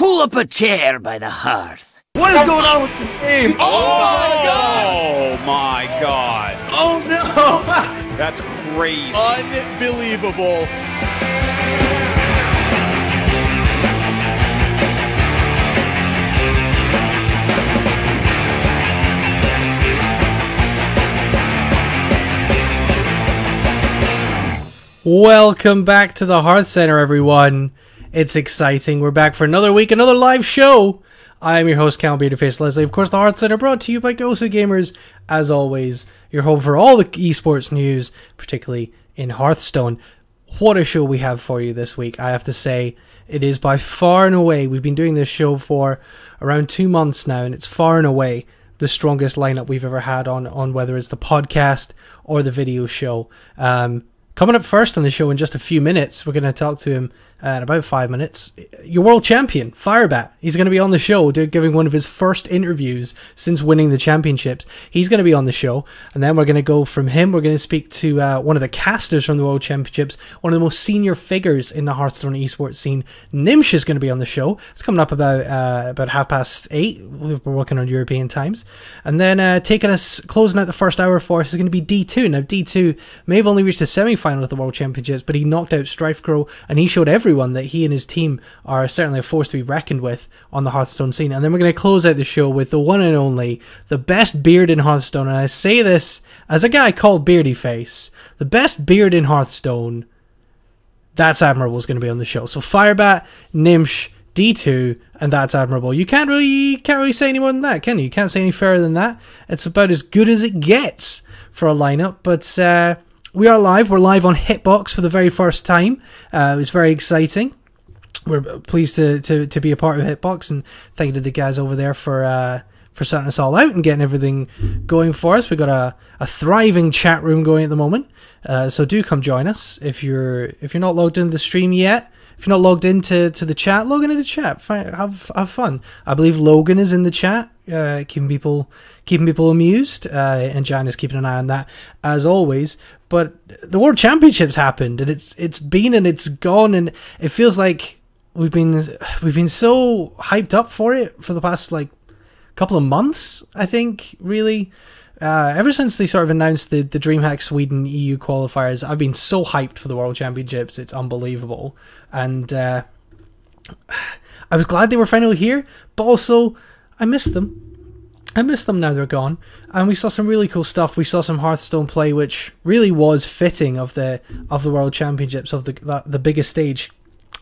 Pull up a chair by the hearth. What is going on with this game? Oh my god! Oh my god! Oh no! That's crazy. Unbelievable. Welcome back to the HearthCenter, everyone. It's exciting. We're back for another week, another live show. I'm your host, Callum BeardyFace Leslie. Of course, the HearthCenter brought to you by GosuGamers. As always, your home for all the eSports news, particularly in Hearthstone. What a show we have for you this week. I have to say, it is by far and away, we've been doing this show for around 2 months now, and it's far and away the strongest lineup we've ever had on whether it's the podcast or the video show. Coming up first on the show in just a few minutes, we're going to talk to him in about 5 minutes. Your world champion, Firebat. He's going to be on the show giving one of his first interviews since winning the championships. He's going to be on the show, and then we're going to go from him. We're going to speak to one of the casters from the World Championships, one of the most senior figures in the Hearthstone esports scene. Gnimsh is going to be on the show. It's coming up about 8:30. We're working on European times. And then closing out the first hour for us is going to be DTwo. Now, DTwo may have only reached the semi-final of the World Championships, but he knocked out StrifeCrow, and he showed everyone that he and his team are certainly a force to be reckoned with on the Hearthstone scene. And then we're going to close out the show with the one and only, the best beard in Hearthstone, and I say this as a guy called BeardyFace, the best beard in Hearthstone. ThatsAdmirable is going to be on the show. So Firebat, Gnimsh, DTwo, and ThatsAdmirable. You can't really say any more than that, can you? You can't say any fairer than that. It's about as good as it gets for a lineup, but we are live. We're live on Hitbox for the very first time. It was very exciting. We're pleased to be a part of Hitbox, and thank you to the guys over there for sorting us all out and getting everything going for us. We've got a thriving chat room going at the moment, so do come join us if you're not logged into the stream yet. If you're not logged into the chat, log into the chat. Have fun. I believe Logan is in the chat, keeping people amused, and Jan is keeping an eye on that as always. But the World Championships happened, and it's been and it's gone, and it feels like we've been so hyped up for it for the past couple of months. I think really. Ever since they sort of announced the DreamHack Sweden EU qualifiers, I've been so hyped for the World Championships. It's unbelievable. And I was glad they were finally here, but also I miss them. I miss them now they're gone. And we saw some really cool stuff. We saw some Hearthstone play, which really was fitting of the World Championships, of the biggest stage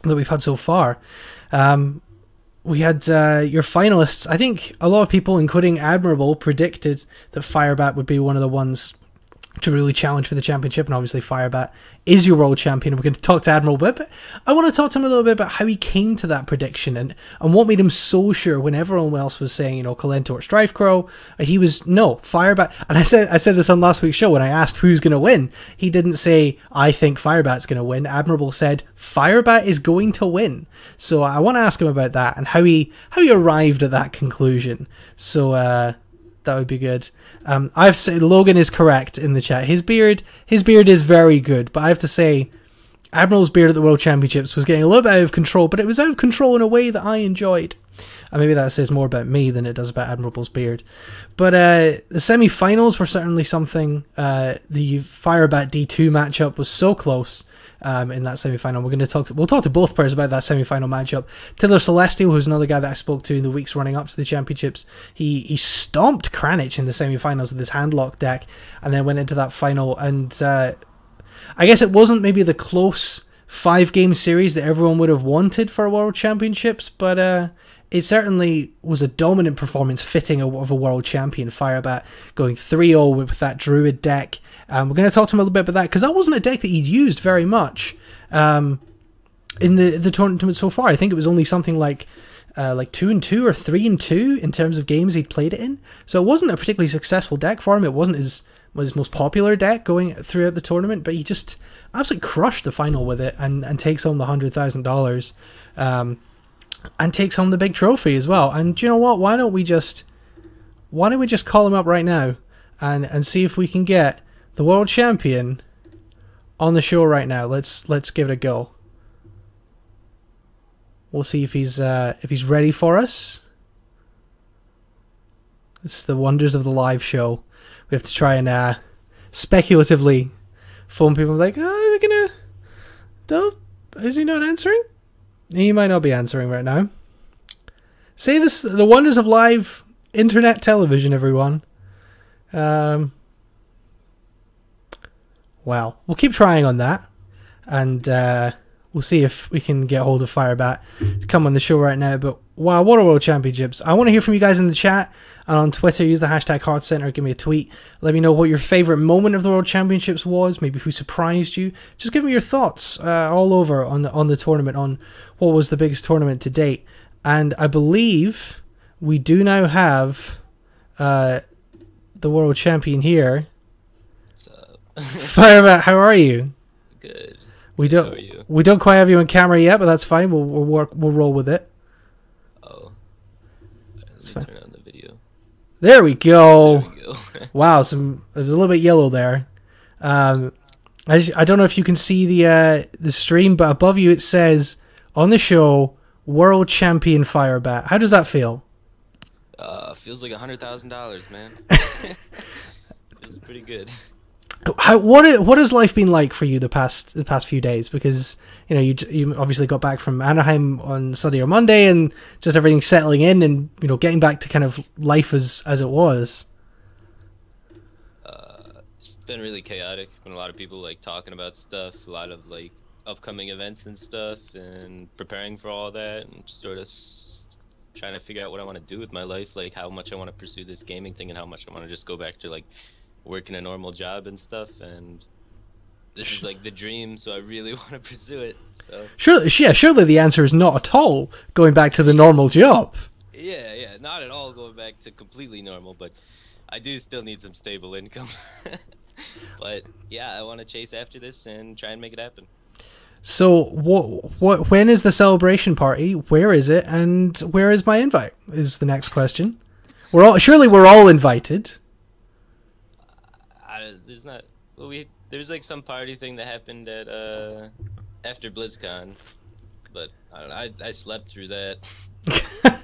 that we've had so far. We had your finalists. I think a lot of people, including Admirable, predicted that Firebat would be one of the ones to really challenge for the championship, and obviously Firebat is your world champion. We're going to talk to Admirable a bit, but I want to talk to him a little bit about how he came to that prediction and what made him so sure when everyone else was saying, Kalento or StrifeCrow. He was, no, Firebat. And I said this on last week's show when I asked who's going to win. He didn't say, I think Firebat's going to win. Admirable said, Firebat is going to win. So I want to ask him about that and how he arrived at that conclusion. So that would be good. I've said Logan is correct in the chat. His beard is very good, but I have to say, Admiral's beard at the World Championships was getting a little bit out of control, but it was out of control in a way that I enjoyed. And maybe that says more about me than it does about Admirable's beard. But the semi-finals were certainly something. The Firebat DTwo matchup was so close. In that semi-final, we'll talk to both players about that semi-final matchup. Taylor Celestial, who's another guy that I spoke to in the weeks running up to the championships, he stomped Kranich in the semi-finals with his handlock deck, and then went into that final. And I guess it wasn't maybe the close 5-game series that everyone would have wanted for World Championships, but it certainly was a dominant performance, fitting of a world champion. Firebat going 3-0 with that Druid deck. We're going to talk to him a little bit about that, because that wasn't a deck that he'd used very much in the tournament so far. I think it was only something like 2-2 or 3-2 in terms of games he'd played it in. So it wasn't a particularly successful deck for him. It wasn't his most popular deck going throughout the tournament, but he just absolutely crushed the final with it and takes home the $100,000 and takes home the big trophy as well. And you know what? Why don't we just call him up right now and see if we can get the world champion on the show right now. Let's give it a go. We'll see if he's ready for us. It's the wonders of the live show. We have to try and speculatively phone people like, oh, we're gonna... No, is he not answering? He might not be answering right now. Say this, the wonders of live internet television, everyone. Well, we'll keep trying on that, and we'll see if we can get hold of Firebat to come on the show right now. But wow, what a World Championships. I want to hear from you guys in the chat and on Twitter. Use the hashtag HearthCenter, give me a tweet. Let me know what your favorite moment of the World Championships was, maybe who surprised you. Just give me your thoughts all over on the tournament, on what was the biggest tournament to date. And I believe we do now have the world champion here. What's up? Firebat, how are you? Good. We How are you? don't quite have you on camera yet, but that's fine. We'll roll with it. Oh. That's Let me fine. turn on the video. There we go. There we go. Wow, it was a little bit yellow there. I don't know if you can see the stream, but above you it says on the show, World Champion Firebat. How does that feel? Feels like $100,000, man. Feels pretty good. What has life been like for you the past few days? Because you obviously got back from Anaheim on Sunday or Monday, and just everything settling in, and getting back to kind of life as it was. It's been really chaotic. Been a lot of people like talking about stuff, a lot of like upcoming events and stuff, and preparing for all that, and sort of trying to figure out what I want to do with my life, like how much I want to pursue this gaming thing, and how much I want to just go back to like working a normal job and stuff. And this is like the dream, so I really want to pursue it. So surely the answer is not at all going back to the normal job. yeah, not at all going back to completely normal, but I do still need some stable income. But yeah, I want to chase after this and try and make it happen. So when is the celebration party? Where is it? And where is my invite? Is the next question. We're all invited. There's not. Well, there's like some party thing that happened at after BlizzCon, but I don't know. I slept through that,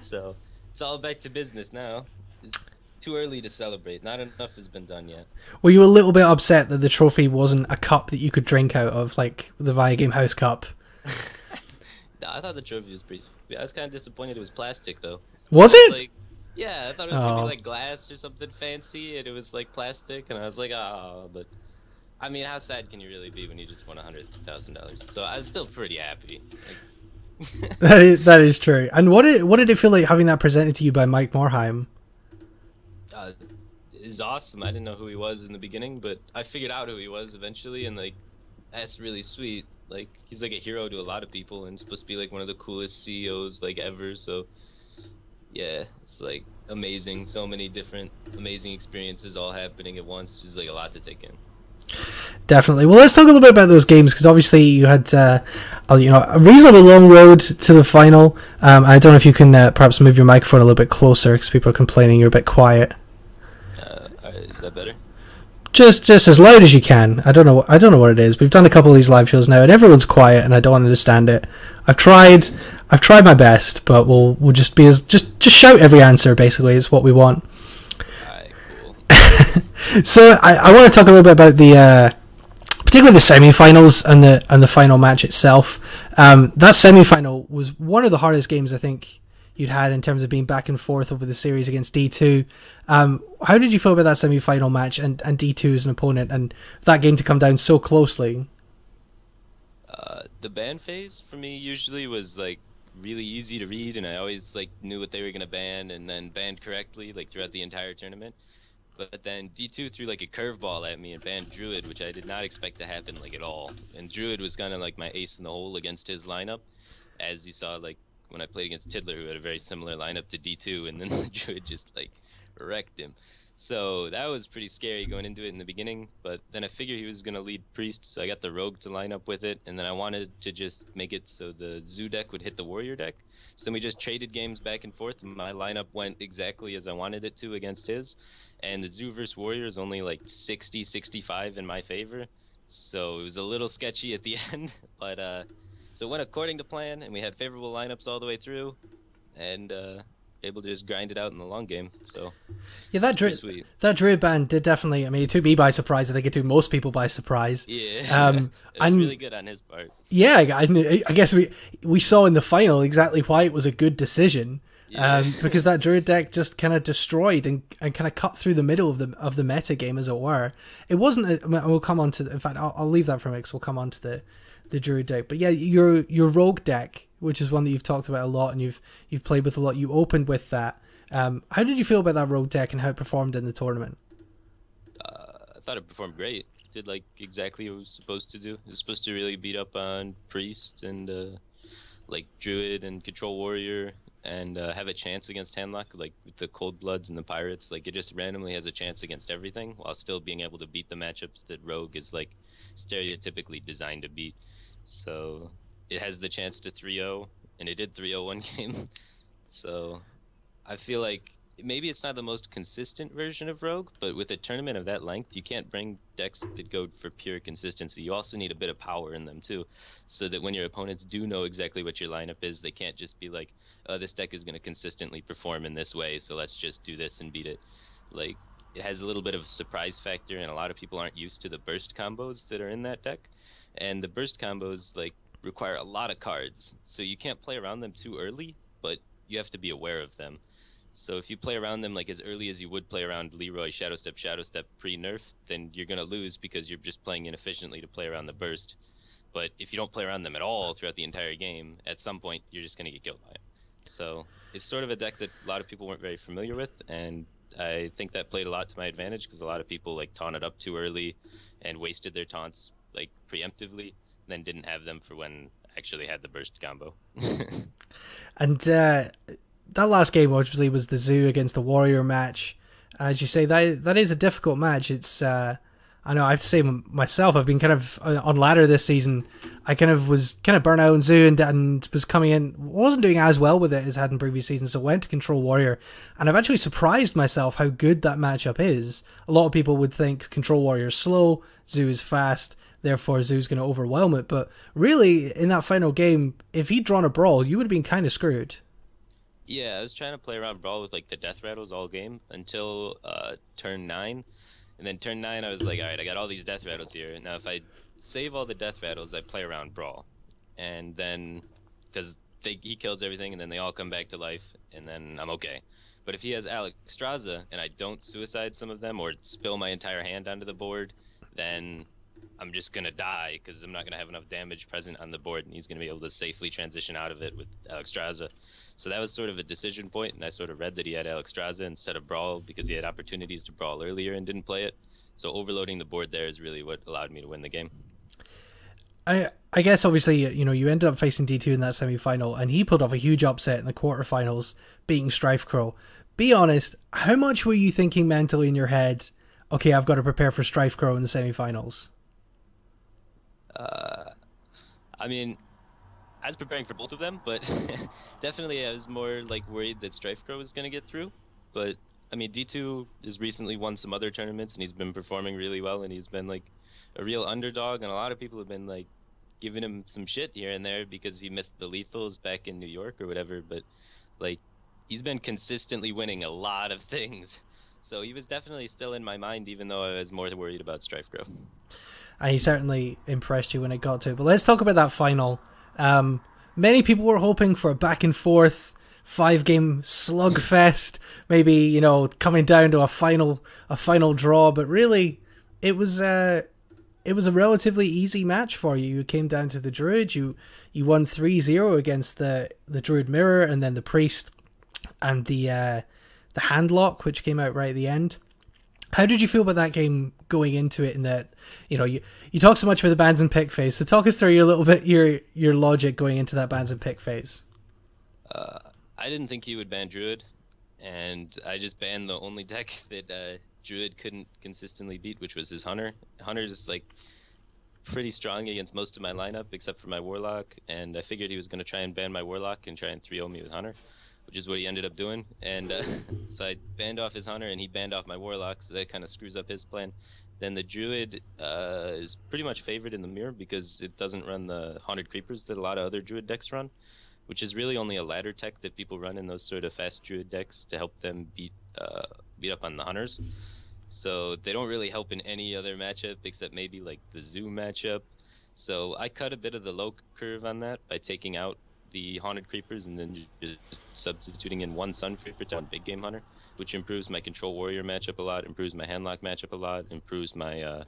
so it's all back to business now. It's too early to celebrate. Not enough has been done yet. Were you a little bit upset that the trophy wasn't a cup that you could drink out of, like the Viagame House Cup? No, I thought the trophy was pretty sweet. I was kind of disappointed it was plastic, though. Was it? Like, yeah, I thought it was gonna be like glass or something fancy, and it was like plastic, and I was like, oh, but I mean, how sad can you really be when you just won $100,000? So I was still pretty happy. Like... that is true. And what did it feel like having that presented to you by Mike Morheim? It was awesome. I didn't know who he was in the beginning, but I figured out who he was eventually, and like that's really sweet. Like he's like a hero to a lot of people, and supposed to be like one of the coolest CEOs like ever. So yeah, it's like amazing. So many different amazing experiences all happening at once. Just like a lot to take in. Definitely. Well, let's talk a little bit about those games, because obviously you had a reasonably long road to the final. I don't know if you can perhaps move your microphone a little bit closer, because people are complaining you're a bit quiet. Is that better? Just as loud as you can. I don't know what it is. We've done a couple of these live shows now, and everyone's quiet, and I don't understand it. I've tried my best, but we'll just be just shout every answer. Basically, is what we want. Alright, cool. So I want to talk a little bit about the particularly the semi-finals and the final match itself. That semi-final was one of the hardest games I think you'd had in terms of being back and forth over the series against D2. How did you feel about that semi-final match and D2 as an opponent, and that game to come down so closely? The ban phase for me usually was like really easy to read, and I always like knew what they were gonna ban and then banned correctly like throughout the entire tournament. But then D2 threw like a curveball at me and banned Druid, which I did not expect to happen like at all. And Druid was kind of like my ace in the hole against his lineup, as you saw like when I played against Tiddler, who had a very similar lineup to D2, and then the Druid just like wrecked him. So that was pretty scary going into it in the beginning, but then I figured he was going to lead Priest, so I got the Rogue to line up with it, and then I wanted to just make it so the Zoo deck would hit the Warrior deck. So then we just traded games back and forth, and my lineup went exactly as I wanted it to against his, and the Zoo versus Warrior is only like 60-65 in my favor, so it was a little sketchy at the end, but So it went according to plan, and we had favorable lineups all the way through, and able to just grind it out in the long game. So Yeah, sweet. that Druid ban did definitely. I mean, it took me by surprise. I think it took most people by surprise. Yeah, it was really good on his part. Yeah, I guess we saw in the final exactly why it was a good decision. Yeah. Because that Druid deck just kind of destroyed and kind of cut through the middle of the meta game, as it were. It wasn't. We'll come on to. In fact, I'll leave that for me because we'll come on to the Druid deck. But yeah, your Rogue deck, which is one that you've talked about a lot and you've played with a lot. You opened with that. How did you feel about that Rogue deck and how it performed in the tournament? I thought it performed great. Did like exactly what it was supposed to do. It was supposed to really beat up on Priest and like Druid and Control Warrior and have a chance against Handlock, like with the Cold Bloods and the Pirates. Like it just randomly has a chance against everything while still being able to beat the matchups that Rogue is like stereotypically designed to beat. So it has the chance to 3-0, and it did 3-0 one game. So I feel like maybe it's not the most consistent version of Rogue, but with a tournament of that length, you can't bring decks that go for pure consistency. You also need a bit of power in them too, so that when your opponents do know exactly what your lineup is, they can't just be like, oh, this deck is going to consistently perform in this way, so let's just do this and beat it. Like, it has a little bit of a surprise factor, and a lot of people aren't used to the burst combos that are in that deck. And the burst combos, like, require a lot of cards, so you can't play around them too early, but you have to be aware of them. So if you play around them like as early as you would play around Leroy Shadow Step pre-nerf, then you're going to lose because you're just playing inefficiently to play around the burst. But if you don't play around them at all throughout the entire game, at some point you're just going to get killed by it. So it's sort of a deck that a lot of people weren't very familiar with, and I think that played a lot to my advantage because a lot of people like taunted up too early and wasted their taunts like preemptively, then didn't have them for when I actually had the burst combo. And that last game obviously was the Zoo against the Warrior match. As you say, that is a difficult match. It's I know I have to say myself, I've been kind of on ladder this season. I was burnt out on Zoo and was coming in, wasn't doing as well with it as I had in previous seasons, so went to Control Warrior, and I've actually surprised myself how good that matchup is. A lot of people would think Control Warrior is slow, Zoo is fast, therefore Zoo's going to overwhelm it, but really in that final game, if he'd drawn a Brawl, you would have been kind of screwed. Yeah, I was trying to play around Brawl with like the Death Rattles all game until turn 9. And then turn 9 I was like, alright, I got all these Death Rattles here. Now if I save all the Death Rattles, I play around Brawl. And then, because he kills everything and then they all come back to life, and then I'm okay. But if he has Alexstrasza and I don't suicide some of them or spill my entire hand onto the board, then I'm just going to die because I'm not going to have enough damage present on the board, and he's going to be able to safely transition out of it with Alexstrasza. So that was sort of a decision point, and I sort of read that he had Alexstrasza instead of Brawl because he had opportunities to Brawl earlier and didn't play it. So overloading the board there is really what allowed me to win the game. I guess obviously, you ended up facing D2 in that semi-final, and he pulled off a huge upset in the quarterfinals, beating Strifecrow. Be honest, how much were you thinking mentally in your head, okay, I've got to prepare for Strifecrow in the semi-finals? I mean, I was preparing for both of them, but definitely I was more like worried that Strifecrow was going to get through. But I mean, D2 has recently won some other tournaments, and he's been performing really well, and he's been like a real underdog, and a lot of people have been like giving him some shit here and there because he missed the lethals back in New York or whatever. But like, he's been consistently winning a lot of things, so he was definitely still in my mind, even though I was more worried about Strifecrow. And he certainly impressed you when it got to it. But let's talk about that final. Many people were hoping for a back and forth 5-game slugfest, maybe coming down to a final draw. But really, it was a relatively easy match for you. You came down to the Druid. You won 3-0 against the Druid Mirror, and then the Priest and the Handlock, which came out right at the end. How did you feel about that game going into it? In that, you talk so much about the bans and pick phase, so talk us through your logic going into that bans and pick phase. I didn't think he would ban Druid, and I just banned the only deck that Druid couldn't consistently beat, which was his Hunter. Hunter's like pretty strong against most of my lineup except for my Warlock, and I figured he was going to try and ban my Warlock and try and 3-0 me with Hunter, which is what he ended up doing. And so I banned off his Hunter, and he banned off my Warlock, so that kind of screws up his plan. Then the Druid is pretty much favored in the mirror because it doesn't run the Haunted Creepers that a lot of other Druid decks run, which is really only a ladder tech that people run in those sort of fast Druid decks to help them beat up on the Hunters. So they don't really help in any other matchup except maybe like the Zoo matchup. So I cut a bit of the low curve on that by taking out the Haunted Creepers and then just substituting in one Sun Creeper to one Big Game Hunter, which improves my Control Warrior matchup a lot, improves my Handlock matchup a lot, improves my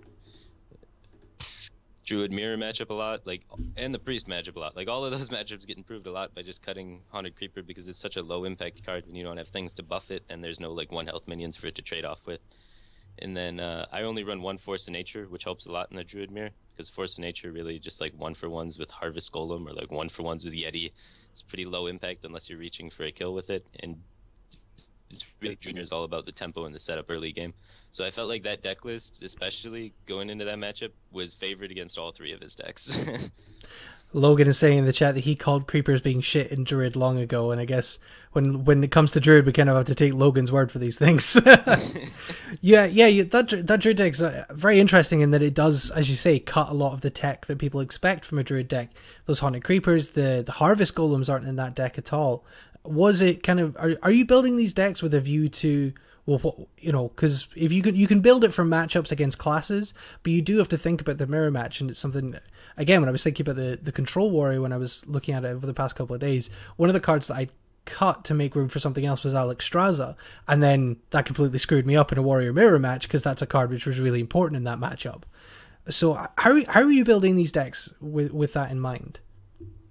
Druid Mirror matchup a lot, and the Priest matchup a lot. Like, all of those matchups get improved a lot by just cutting Haunted Creeper because it's such a low impact card when you don't have things to buff it and there's no, 1 health minions for it to trade off with. And then I only run 1 Force of Nature, which helps a lot in the Druid Mirror, because Force of Nature really just 1-for-1s with Harvest Golem or 1-for-1s with Yeti. It's pretty low impact unless you're reaching for a kill with it, and it's really Junior is all about the tempo and the setup early game. So I felt like that deck list, especially going into that matchup, was favored against all 3 of his decks. Logan is saying in the chat that he called Creepers being shit in Druid long ago, and I guess when it comes to Druid, we kind of have to take Logan's word for these things. That Druid deck's very interesting in that it does, as you say, cut a lot of the tech that people expect from a Druid deck. Those Haunted Creepers, the Harvest Golems aren't in that deck at all. Was it kind of, are you building these decks with a view to, well, because if you can build it from matchups against classes, but you do have to think about the mirror match, and it's something. Again, when I was thinking about the Control Warrior, when I was looking at it over the past couple of days, one of the cards that I cut to make room for something else was Alexstrasza, and then that completely screwed me up in a Warrior Mirror match because that's a card which was really important in that matchup. So how are you building these decks with that in mind?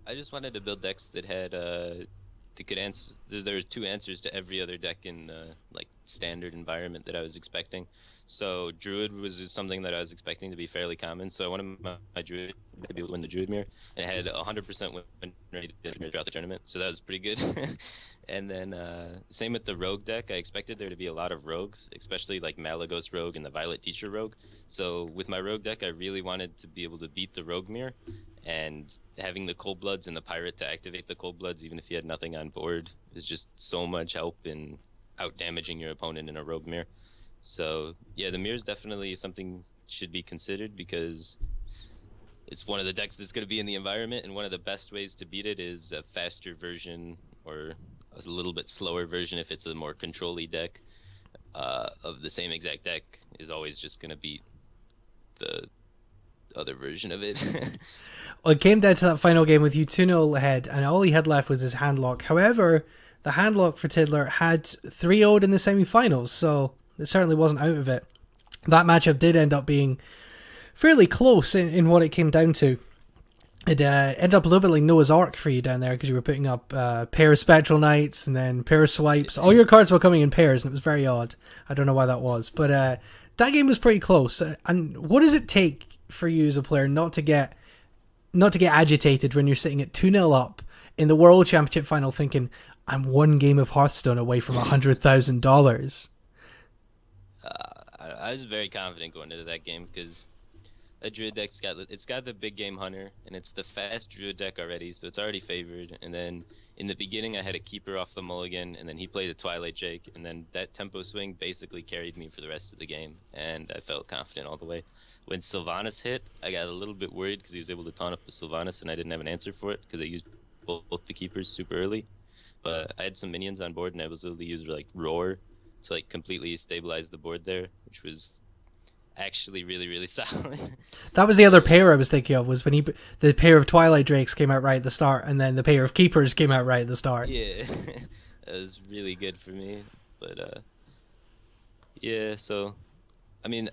I just wanted to build decks that had that could answer. There were 2 answers to every other deck in standard environment that I was expecting. So Druid was something that I was expecting to be fairly common. So I wanted my Druid to be able to win the Druid Mirror, and it had 100% win rate throughout the tournament. So that was pretty good. And then same with the Rogue deck. I expected there to be a lot of Rogues, especially like Malagos Rogue and the Violet Teacher Rogue. So with my Rogue deck, I really wanted to be able to beat the Rogue Mirror, and having the Cold Bloods and the Pirate to activate the Cold Bloods, even if you had nothing on board, is just so much help in out damaging your opponent in a Rogue Mirror. So yeah, the mirror is definitely something should be considered because it's one of the decks that's going to be in the environment, and one of the best ways to beat it is a faster version or a little bit slower version if it's a more control-y deck of the same exact deck is always just going to beat the other version of it. Well, it came down to that final game with you 2-0 ahead, and all he had left was his handlock. However, the handlock for Tiddler had 3-0'd in the semi-finals, so it certainly wasn't out of it. That matchup did end up being fairly close in what it came down to. It ended up a little bit like Noah's Ark for you down there because you were putting up pair of Spectral Knights and then pair of Swipes. All your cards were coming in pairs, and it was very odd. I don't know why that was, but that game was pretty close. And what does it take for you as a player not to get agitated when you're sitting at 2-0 up in the World Championship final thinking, I'm 1 game of Hearthstone away from $100,000? I was very confident going into that game because a Druid deck's got the Big Game Hunter, and it's the fast Druid deck already, so it's already favored. And then in the beginning, I had a Keeper off the mulligan, and then he played a Twilight Jake, and then that tempo swing basically carried me for the rest of the game, and I felt confident all the way. When Sylvanas hit, I got a little bit worried because he was able to taunt up with Sylvanas, and I didn't have an answer for it because I used both the Keepers super early. But I had some minions on board, and I was able to use Roar to completely stabilize the board there, which was actually really, really solid. That was the other pair I was thinking of, was when the pair of Twilight Drakes came out right at the start, and then the pair of Keepers came out right at the start. Yeah, that was really good for me. But yeah, so I mean,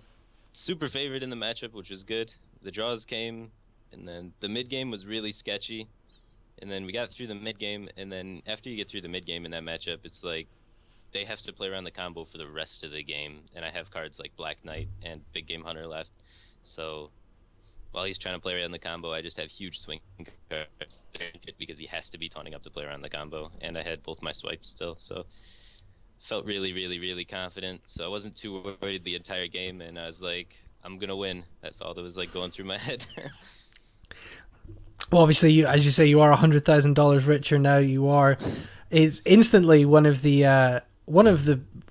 super favored in the matchup, which was good. The draws came, and then the mid game was really sketchy, and then we got through the mid game, and then after you get through the mid game in that matchup, it's like they have to play around the combo for the rest of the game, and I have cards like Black Knight and Big Game Hunter left, so while he's trying to play around the combo, I just have huge swing cards because he has to be taunting up to play around the combo, and I had both my swipes still, so felt really, really, really confident. So I wasn't too worried the entire game, and I was like, I'm gonna win. That's all that was going through my head. Well, obviously, as you say, you are $100,000 richer now. You are, it's instantly one of the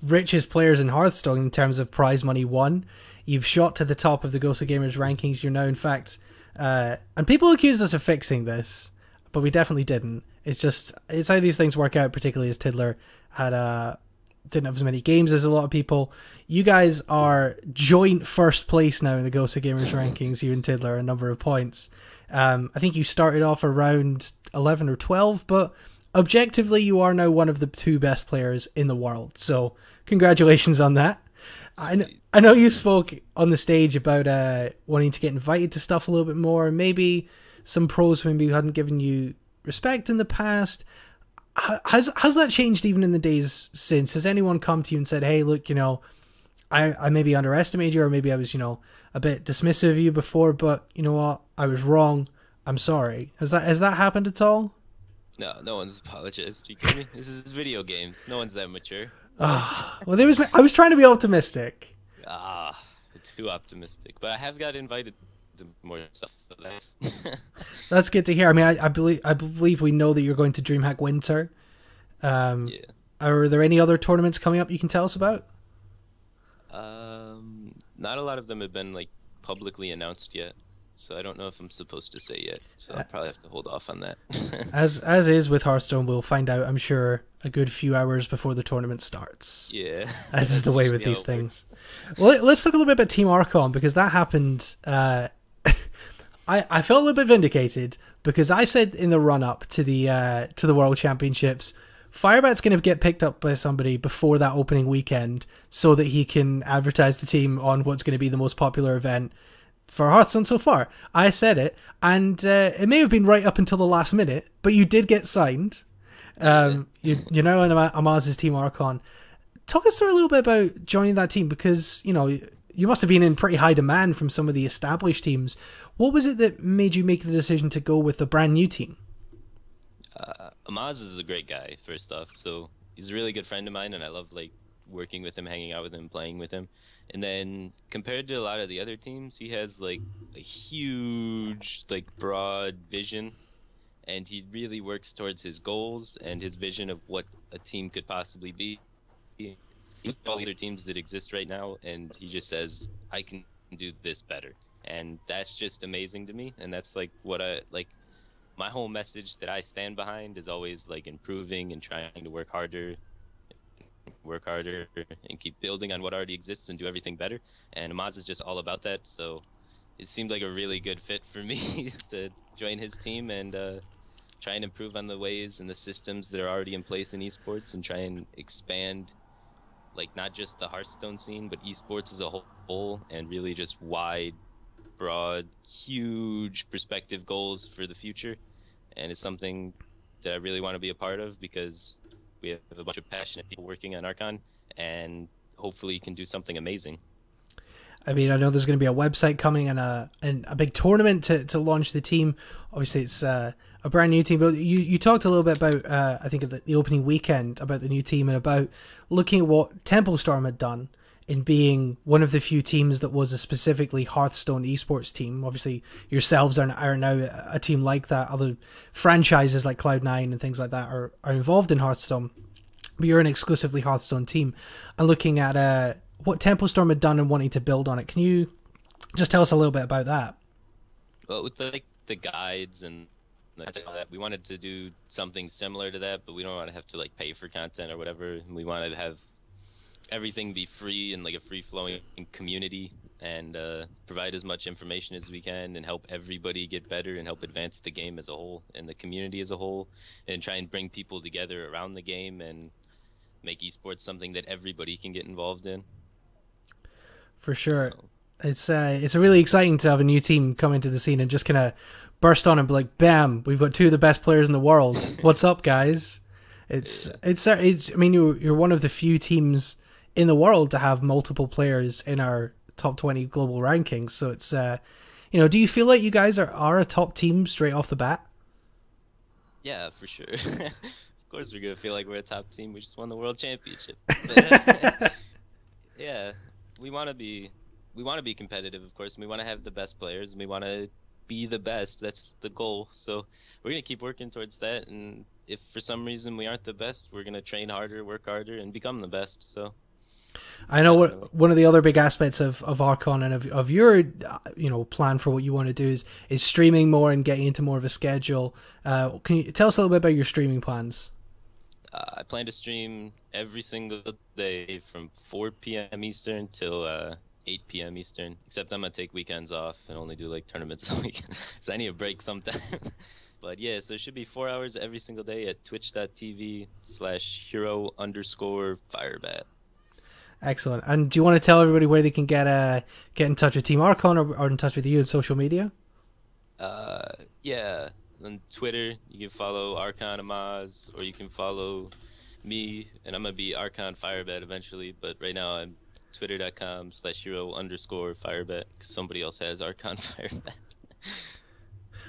richest players in Hearthstone in terms of prize money won. You've shot to the top of the GosuGamers rankings. You're now, in fact, and people accuse us of fixing this, but we definitely didn't. It's how these things work out, particularly as Tiddler didn't have as many games as a lot of people. You guys are joint first place now in the GosuGamers rankings, you and Tiddler, a number of points. I think you started off around 11 or 12, but objectively you are now one of the 2 best players in the world. So congratulations on that. I know you spoke on the stage about wanting to get invited to stuff a little bit more. Maybe some pros maybe hadn't given you respect in the past. Has that changed even in the days since? Has anyone come to you and said, hey, look, I maybe underestimated you, or maybe I was, a bit dismissive of you before, but you know what? I was wrong. I'm sorry. Has that happened at all? No, no one's apologized. You kidding me? This is video games. No one's that mature. Well, I was trying to be optimistic. Too optimistic. But I have got invited to more stuff, so that's that's good to hear. I mean, I believe we know that you're going to DreamHack Winter. Yeah. Are there any other tournaments coming up you can tell us about? Not a lot of them have been publicly announced yet, so I don't know if I'm supposed to say yet. So I'll probably have to hold off on that. as is with Hearthstone, we'll find out, I'm sure, a good few hours before the tournament starts. Yeah, as is the way with these things. Well, let's talk a little bit about Team Archon, because that happened. I felt a little bit vindicated because I said in the run up to the World Championships, Firebat's going to get picked up by somebody before that opening weekend so that he can advertise the team on what's going to be the most popular event for Hearthstone so far. I said it, and it may have been right up until the last minute, but you did get signed. You're now in Amaz's Team Archon. Talk us through a little bit about joining that team, because you must have been in pretty high demand from some of the established teams. What was it that made you make the decision to go with a brand new team? Amaz is a great guy, first off. So he's a really good friend of mine, and I love working with him, hanging out with him, playing with him. And then compared to a lot of the other teams, he has a huge broad vision, and he really works towards his goals and his vision of what a team could possibly be. He looks at all the other teams that exist right now, and he just says, I can do this better. And that's just amazing to me, and that's what I my whole message that I stand behind is always improving and trying to work harder and keep building on what already exists and do everything better. And Amaz is just all about that, so it seemed like a really good fit for me to join his team and try and improve on the ways and the systems that are already in place in esports, and try and expand not just the Hearthstone scene, but esports as a whole, and really just wide, broad, huge perspective goals for the future. And it's something that I really want to be a part of, because we have a bunch of passionate people working on Archon, and hopefully can do something amazing. I mean, I know there's going to be a website coming and a big tournament to launch the team. Obviously, it's a brand new team, but you talked a little bit about, I think, at the opening weekend, about the new team and about looking at what Templestorm had done in being one of the few teams that was a specifically Hearthstone esports team. Obviously, yourselves are now a team like that. Other franchises like Cloud9 and things like that are involved in Hearthstone, but you're an exclusively Hearthstone team. And looking at what Templestorm had done and wanting to build on it, can you just tell us a little bit about that? Well, with the guides and all that, we wanted to do something similar to that, but we don't want to have to pay for content or whatever. We want to have everything be free and a free-flowing community, and provide as much information as we can, and help everybody get better, and help advance the game as a whole and the community as a whole, and try and bring people together around the game and make esports something that everybody can get involved in. For sure. So. It's really exciting to have a new team come into the scene and just kind of burst on and be like, bam, we've got 2 of the best players in the world. What's up, guys? It's I mean, you're one of the few teams in the world to have multiple players in our top 20 global rankings. So it's, do you feel like you guys are a top team straight off the bat? Yeah, for sure. Of course we're going to feel like we're a top team. We just won the world championship. But, yeah, we want to be competitive, of course, and we want to have the best players, and we want to be the best. That's the goal. So we're going to keep working towards that, and if for some reason we aren't the best, we're going to train harder, work harder, and become the best. So I know Definitely. one of the other big aspects of Archon and of your plan for what you want to do is streaming more and getting into more of a schedule. Can you tell us a little bit about your streaming plans? I plan to stream every single day from 4 p.m. Eastern till 8 p.m. Eastern. Except I'm gonna take weekends off and only do like tournaments a week. So I need a break sometime. But yeah, so it should be 4 hours every single day at twitch.tv/hero_Firebat. Excellent. And do you want to tell everybody where they can get in touch with Team Archon or in touch with you on social media? Yeah, on Twitter you can follow Archon Amaz, or you can follow me, and I'm gonna be Archon Firebat eventually. But right now I'm twitter.com/hero_Firebat because somebody else has Archon Firebat.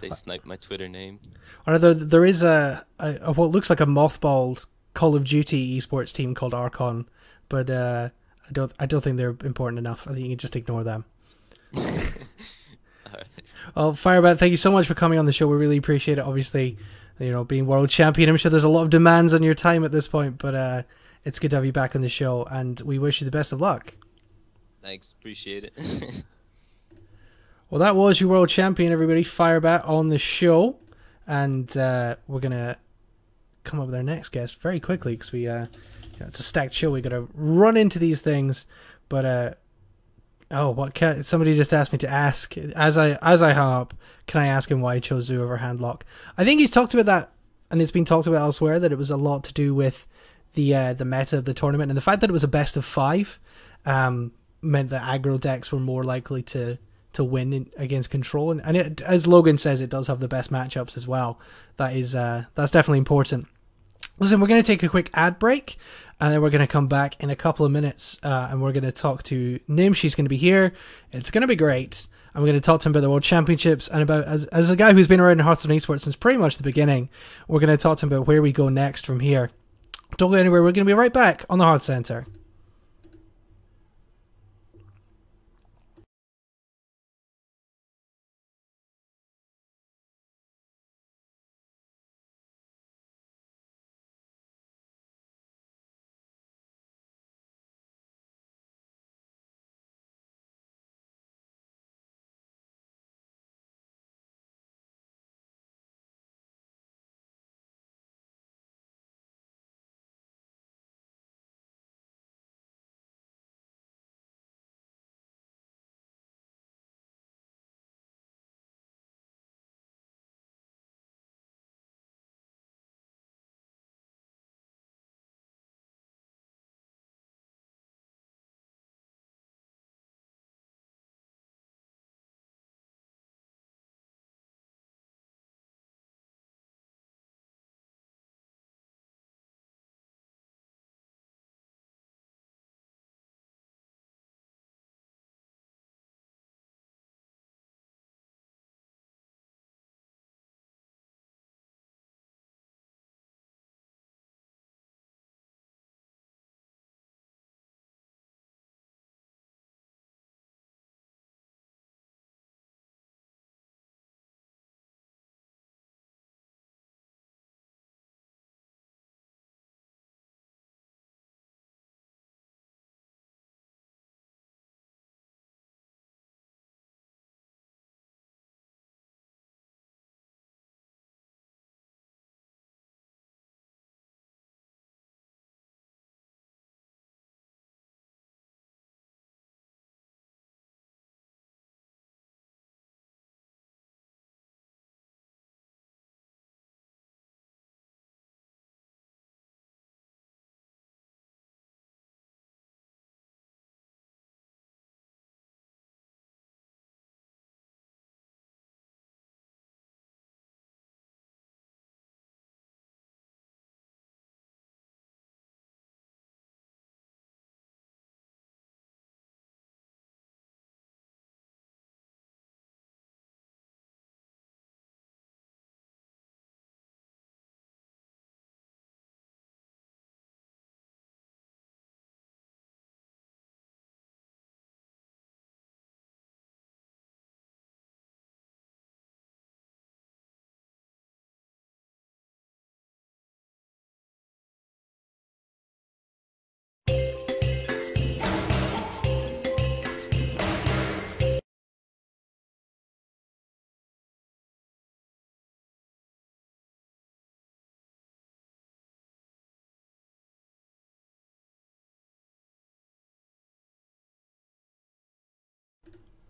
They sniped my Twitter name. Or there is a what looks like a mothballed Call of Duty esports team called Archon, but I don't think they're important enough. I think you can just ignore them. Alright. Well, Firebat, thank you so much for coming on the show. We really appreciate it. Obviously, being world champion, I'm sure there's a lot of demands on your time at this point, but it's good to have you back on the show, and we wish you the best of luck. Thanks, appreciate it. Well, that was your world champion, everybody, Firebat, on the show, and we're gonna come up with our next guest very quickly because it's a stacked show. We gotta run into these things, but somebody just asked me to ask as I hung up. Can I ask him why he chose Zoo over Handlock? I think he's talked about that, and it's been talked about elsewhere that it was a lot to do with the meta of the tournament, and the fact that it was a best of 5 meant that aggro decks were more likely to win against control, and it, as Logan says, it does have the best matchups as well. That's definitely important. Listen, we're going to take a quick ad break, and then we're going to come back in a couple of minutes, and we're going to talk to Gnimsh. She's going to be here. It's going to be great. I'm going to talk to him about the World Championships, and about, as a guy who's been around in Hearthstone eSports since pretty much the beginning, we're going to talk to him about where we go next from here. Don't go anywhere. We're going to be right back on the HearthCenter.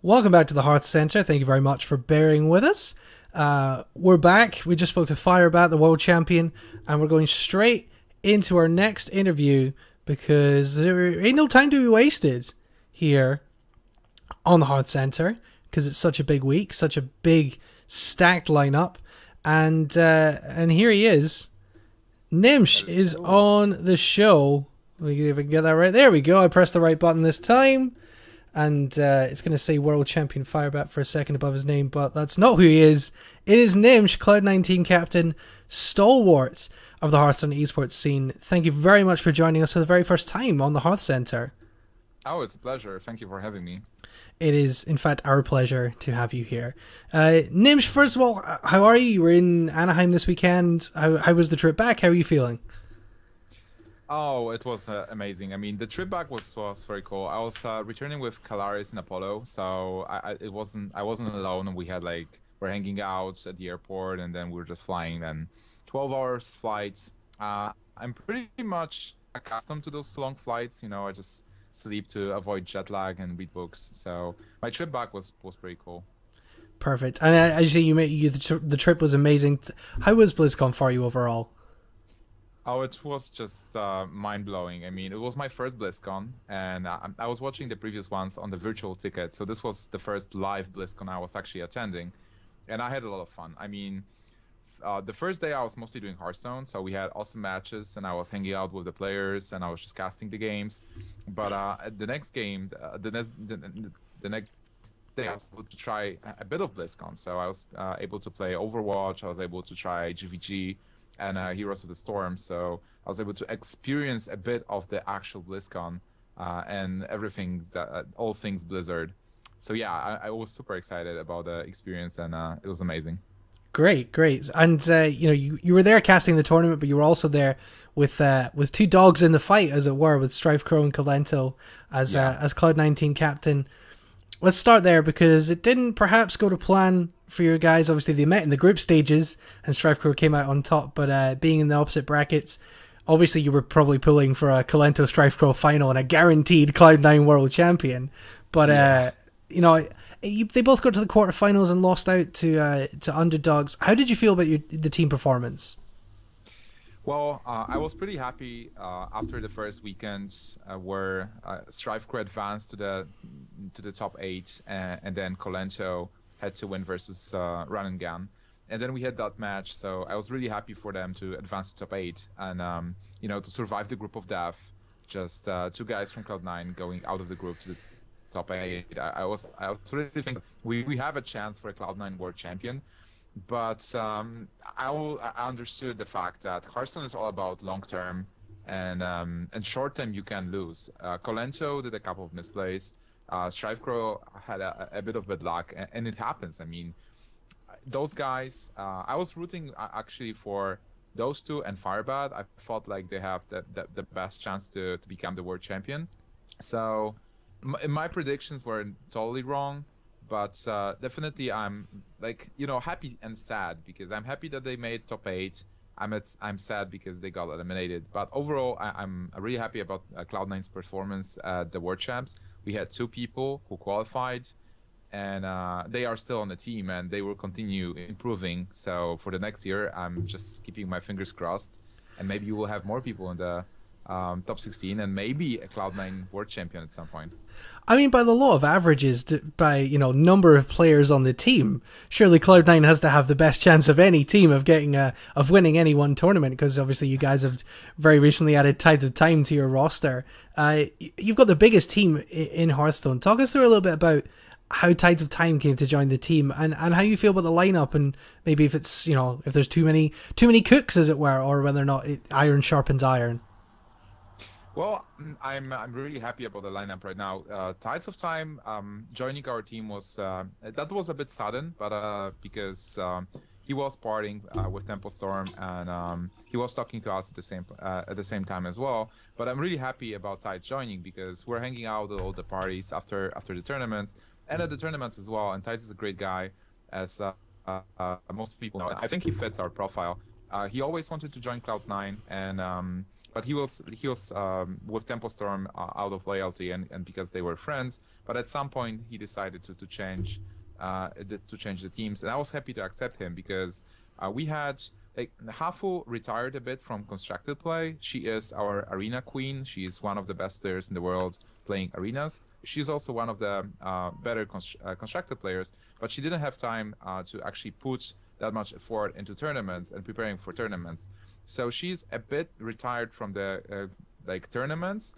Welcome back to the HearthCenter. Thank you very much for bearing with us. We're back. We just spoke to Firebat, the world champion, and we're going straight into our next interview because there ain't no time to be wasted here on the HearthCenter because it's such a big week, such a big stacked lineup, and here he is. Gnimsh is on the show. Let me see if I can get that right. There we go. I pressed the right button this time. And it's going to say World Champion Firebat for a second above his name, but that's not who he is. It is Gnimsh, Cloud9 team captain, stalwarts of the Hearthstone eSports scene. Thank you very much for joining us for the very first time on the HearthCenter. Oh, it's a pleasure. Thank you for having me. It is, in fact, our pleasure to have you here. Gnimsh, first of all, how are you? You were in Anaheim this weekend. How was the trip back? How are you feeling? Oh, it was amazing. I mean, the trip back was very cool. I was returning with Kalaris and Apollo, so I wasn't alone. We had we're hanging out at the airport, and then we were just flying. Then 12 hours flight. I'm pretty much accustomed to those long flights. You know, I just sleep to avoid jet lag and read books. So my trip back was pretty cool. Perfect. And as you say, the trip was amazing. How was BlizzCon for you overall? Oh, it was just mind-blowing. I mean, it was my first BlizzCon, and I was watching the previous ones on the virtual ticket, so this was the first live BlizzCon I was actually attending, and I had a lot of fun. I mean, the first day I was mostly doing Hearthstone, so we had awesome matches, and I was hanging out with the players, and I was just casting the games. But the next game, the next day, I was able to try a bit of BlizzCon, so I was able to play Overwatch, I was able to try GVG, and Heroes of the Storm, so I was able to experience a bit of the actual BlizzCon and everything, all things Blizzard. So yeah, I was super excited about the experience, and it was amazing. Great. And you were there casting the tournament, but you were also there with two dogs in the fight, as it were, with StrifeCro and Kalento as Cloud9 team captain. Let's start there because it didn't perhaps go to plan for your guys. Obviously, they met in the group stages and StrifeCro came out on top, but being in the opposite brackets, obviously you were probably pulling for a Kalento StrifeCro final and a guaranteed Cloud9 world champion. But, they both got to the quarterfinals and lost out to underdogs. How did you feel about the team performance? Well, I was pretty happy after the first weekend where StrifeCro advanced to the top 8, and then Kalento had to win versus Run and Gun, and then we had that match. So I was really happy for them to advance to top 8 and to survive the group of death. Just two guys from Cloud9 going out of the group to the top 8. I was really thinking we have a chance for a Cloud9 world champion. But I understood the fact that Hearthstone is all about long term, and short term you can lose. Kalento did a couple of misplays. StrifeCro had a bit of bad luck, and it happens. I mean, those guys. I was rooting actually for those two and Firebat. I felt like they have the best chance to become the world champion. So my predictions were totally wrong. But definitely I'm happy and sad because I'm happy that they made top 8. I'm sad because they got eliminated. But overall, I'm really happy about Cloud9's performance at the World Champs. We had 2 people who qualified, and they are still on the team, and they will continue improving. So for the next year, I'm just keeping my fingers crossed, and maybe you will have more people in the top 16 and maybe a Cloud9 world champion at some point. I mean, by the law of averages, by number of players on the team, surely Cloud9 has to have the best chance of any team of winning any one tournament, because obviously you guys have very recently added Tides of Time to your roster. You've got the biggest team in Hearthstone. Talk us through a little bit about how Tides of Time came to join the team and how you feel about the lineup, and maybe if it's if there's too many cooks, as it were, or whether or not iron sharpens iron. Well, I'm really happy about the lineup right now. Tides of Time joining our team was that was a bit sudden, but because he was partying with Temple Storm, and he was talking to us at the same time as well. But I'm really happy about Tides joining because we're hanging out at all the parties after the tournaments and at the tournaments as well. And Tides is a great guy, as most people know. I think he fits our profile. He always wanted to join Cloud9, and but he was with Tempo Storm out of loyalty and because they were friends. But at some point he decided to change the teams, and I was happy to accept him because we had like Hafu retired a bit from constructed play. She is our arena queen. She is one of the best players in the world playing arenas. She's also one of the better constructed players, but she didn't have time to actually put that much effort into tournaments and preparing for tournaments. So she's a bit retired from the like tournaments,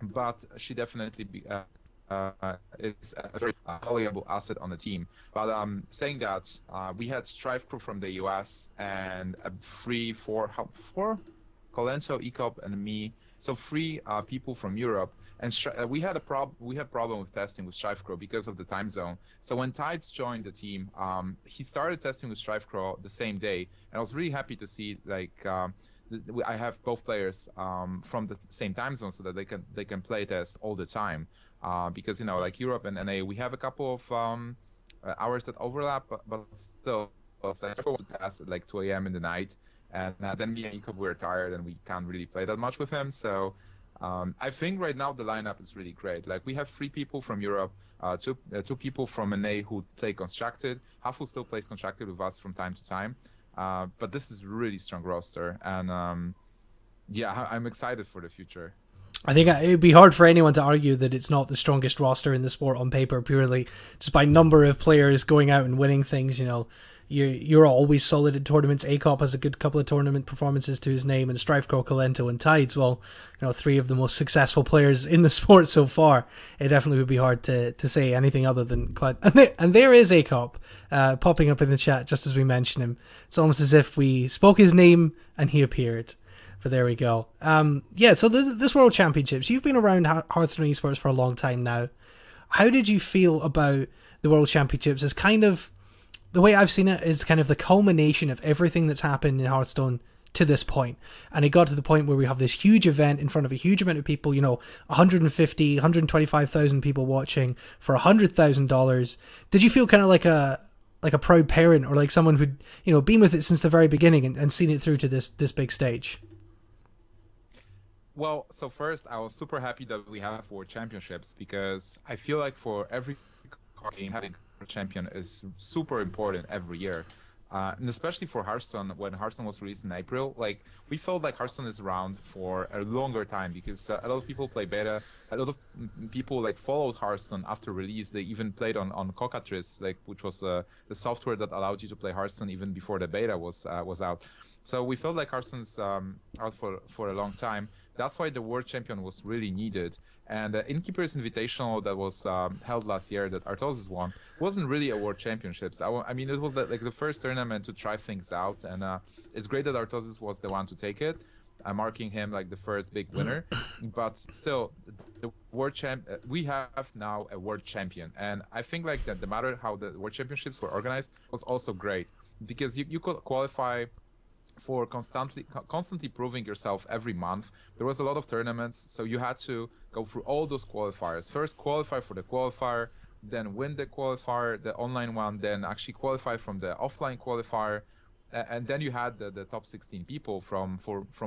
but she definitely is a very valuable asset on the team. But saying that, we had Strife Crew from the US and four Colento, Ecop, and me. So 3 people from Europe. And we had problem with testing with Strife Crow because of the time zone. So when Tides joined the team, he started testing with Strife Crow the same day, and I was really happy to see like I have both players from the same time zone so that they can play test all the time. Because like Europe and NA, we have a couple of hours that overlap, but still, Strife Crow to test at like 2 a.m. in the night, and then me and Ecop were tired and we can't really play that much with him. So. I think right now the lineup is really great. Like we have 3 people from Europe, two people from NA who play constructed. Hafu still plays constructed with us from time to time, but this is a really strong roster, and yeah, I'm excited for the future. I think it'd be hard for anyone to argue that it's not the strongest roster in the sport on paper, purely just by number of players going out and winning things. You're always solid in tournaments. ACOP has a good couple of tournament performances to his name, and Strifecrow, Colento, and Tides, 3 of the most successful players in the sport so far. It definitely would be hard to say anything other than Clyde. And there is ACOP popping up in the chat just as we mention him. It's almost as if we spoke his name and he appeared. But there we go. So this World Championships, you've been around Hearthstone eSports for a long time now. How did you feel about the World Championships as kind of, the way I've seen it is kind of the culmination of everything that's happened in Hearthstone to this point. And it got to the point where we have this huge event in front of a huge amount of people, 150, 125,000 people watching for $100,000. Did you feel kind of like a proud parent, or like someone who'd, been with it since the very beginning and seen it through to this big stage? Well, so first, I was super happy that we have World Championships, because I feel like for every card game, having a champion is super important every year. And especially for Hearthstone, when Hearthstone was released in April, like we felt like Hearthstone is around for a longer time, because a lot of people play beta, a lot of people like followed Hearthstone after release. They even played on Cockatrice, like which was the software that allowed you to play Hearthstone even before the beta was out. So we felt like Hearthstone's out for a long time. That's why the World Champion was really needed. And the Innkeeper's Invitational that was held last year, that Artosis won, wasn't really a World Championships. I mean, it was like the first tournament to try things out, and it's great that Artosis was the one to take it. I'm marking him like the first big winner. But still, the World we have now a World Champion, and I think like that no matter how the World Championships were organized was also great, because you could qualify for constantly proving yourself every month. There was a lot of tournaments, so you had to go through all those qualifiers. First qualify for the qualifier, then win the qualifier, the online one, then actually qualify from the offline qualifier, and then you had the top 16 people from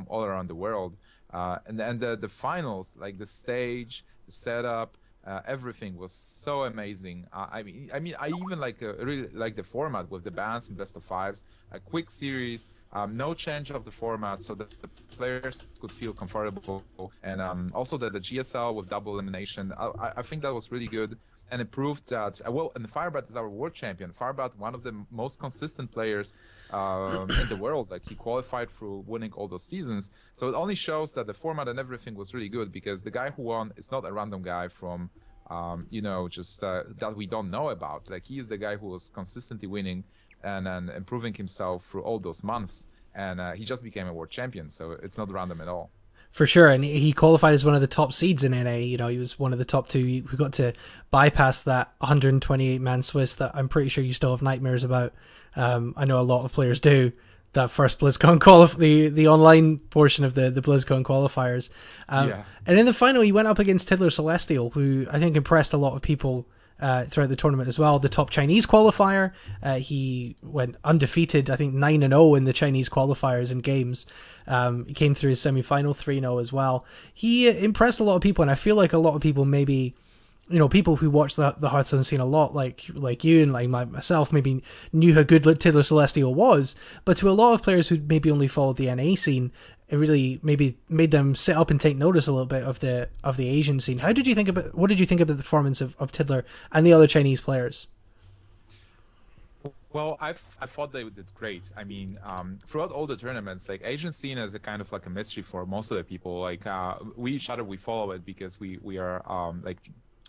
all around the world, and the finals, like the stage, the setup, everything was so amazing. I mean, I even really like the format with the bans and best of fives, a quick series, no change of the format, so that the players could feel comfortable, and also the GSL with double elimination. I think that was really good, and it proved that and Firebat is our world champion. Firebat, one of the most consistent players in the world. Like, he qualified through winning all those seasons, so it only shows that the format and everything was really good, because the guy who won is not a random guy from just that we don't know about. Like, he is the guy who was consistently winning and improving himself through all those months, and he just became a world champion, so it's not random at all. For sure, and he qualified as one of the top seeds in NA. He was one of the top 2 who got to bypass that 128-man Swiss that I'm pretty sure you still have nightmares about. I know a lot of players do. That first BlizzCon the online portion of the BlizzCon qualifiers. And in the final, he went up against Tiddler Celestial, who I think impressed a lot of people throughout the tournament as well. The top Chinese qualifier, he went undefeated, I think 9-0 in the Chinese qualifiers and games. He came through his semi-final 3-0 as well. He impressed a lot of people, and I feel like a lot of people maybe, you know, people who watch the Hearthstone scene a lot, like you and like myself, maybe knew how good Tiddler Celestial was, but to a lot of players who maybe only followed the NA scene, it really maybe made them sit up and take notice a little bit of the Asian scene. What did you think about the performance of Tiddler and the other Chinese players? Well, I thought they did great. I mean, throughout all the tournaments, like Asian scene is a kind of like a mystery for most of the people. Like we follow it because we are like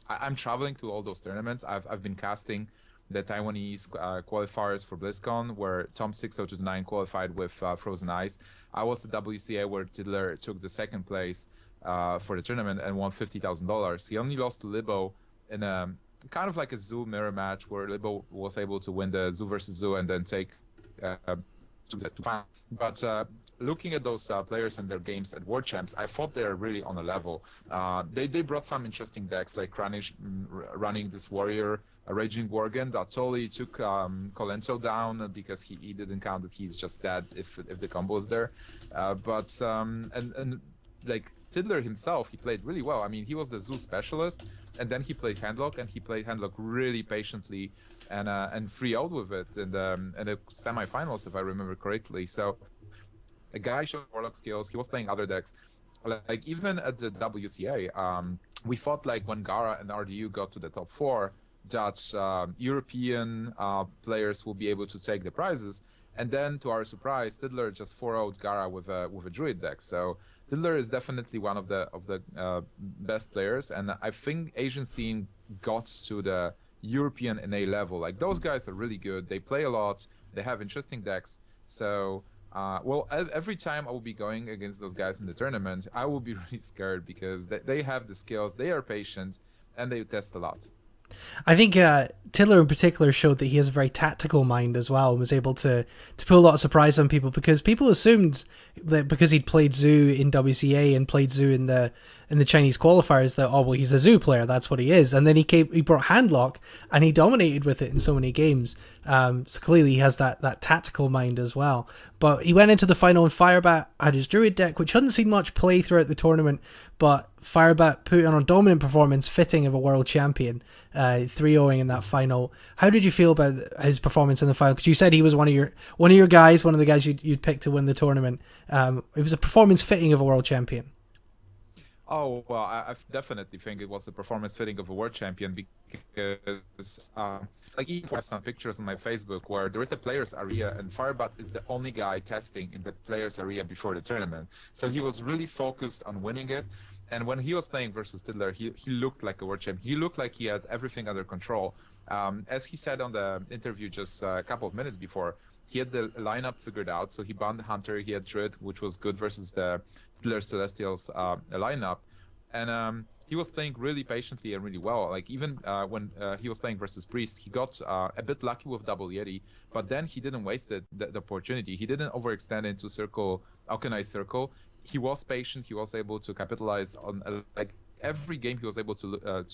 I'm traveling to all those tournaments. I've been casting the Taiwanese qualifiers for BlizzCon, where Tom 6029 qualified with Frozen Ice. I was the WCA where Tiddler took the second place for the tournament and won $50,000. He only lost to Libo in a kind of like a Zoo mirror match where Libo was able to win the Zoo versus Zoo and then take to final. But looking at those players and their games at World Champs, I thought they are really on a level. They brought some interesting decks, like running this warrior, a Raging Worgen that totally took Colento down because he didn't count that he's just dead if the combo is there. But like Tiddler himself, he played really well. I mean, he was the Zoo specialist, and then he played Handlock, and he played Handlock really patiently and 3-0'd with it in the semi-finals, if I remember correctly. So a guy showed Warlock skills. He was playing other decks. Like even at the WCA, we thought like when Gara and RDU got to the top 4, that European players will be able to take the prizes. And then to our surprise, Tiddler just 4-0'd Gara with a Druid deck. So Tiddler is definitely one of the best players, and I think Asian scene got to the European NA level. Like those guys are really good. They play a lot. They have interesting decks. So well, every time I will be going against those guys in the tournament, I will be really scared because they have the skills, they are patient, and they test a lot. I think Tiddler in particular showed that he has a very tactical mind as well, and was able to put a lot of surprise on people, because people assumed that because he'd played Zoo in WCA and played Zoo in the Chinese qualifiers that, oh well, he's a Zoo player, that's what he is. And then he brought Handlock and he dominated with it in so many games. So clearly he has that tactical mind as well. But he went into the final and Firebat had his Druid deck, which hadn't seen much play throughout the tournament, but Firebat put on a dominant performance fitting of a world champion, 3-0ing in that final. How did you feel about his performance in the final? Because you said he was one of your guys, one of the guys you'd pick to win the tournament. It was a performance fitting of a world champion. Oh, well, I definitely think it was a performance fitting of a world champion because, like, even I have some pictures on my Facebook where there is the players area and Firebat is the only guy testing in the players area before the tournament. So he was really focused on winning it. And when he was playing versus Tiddler, he looked like a world champion. He looked like he had everything under control. As he said on the interview just a couple of minutes before, he had the lineup figured out. So he banned the Hunter, he had Druid, which was good versus the Tiddler Celestials lineup. And he was playing really patiently and really well. Like even when he was playing versus Priest, he got a bit lucky with Double Yeti, but then he didn't waste the opportunity. He didn't overextend into circle, Alkanized Circle. He was patient. He was able to capitalize on like every game. He was able to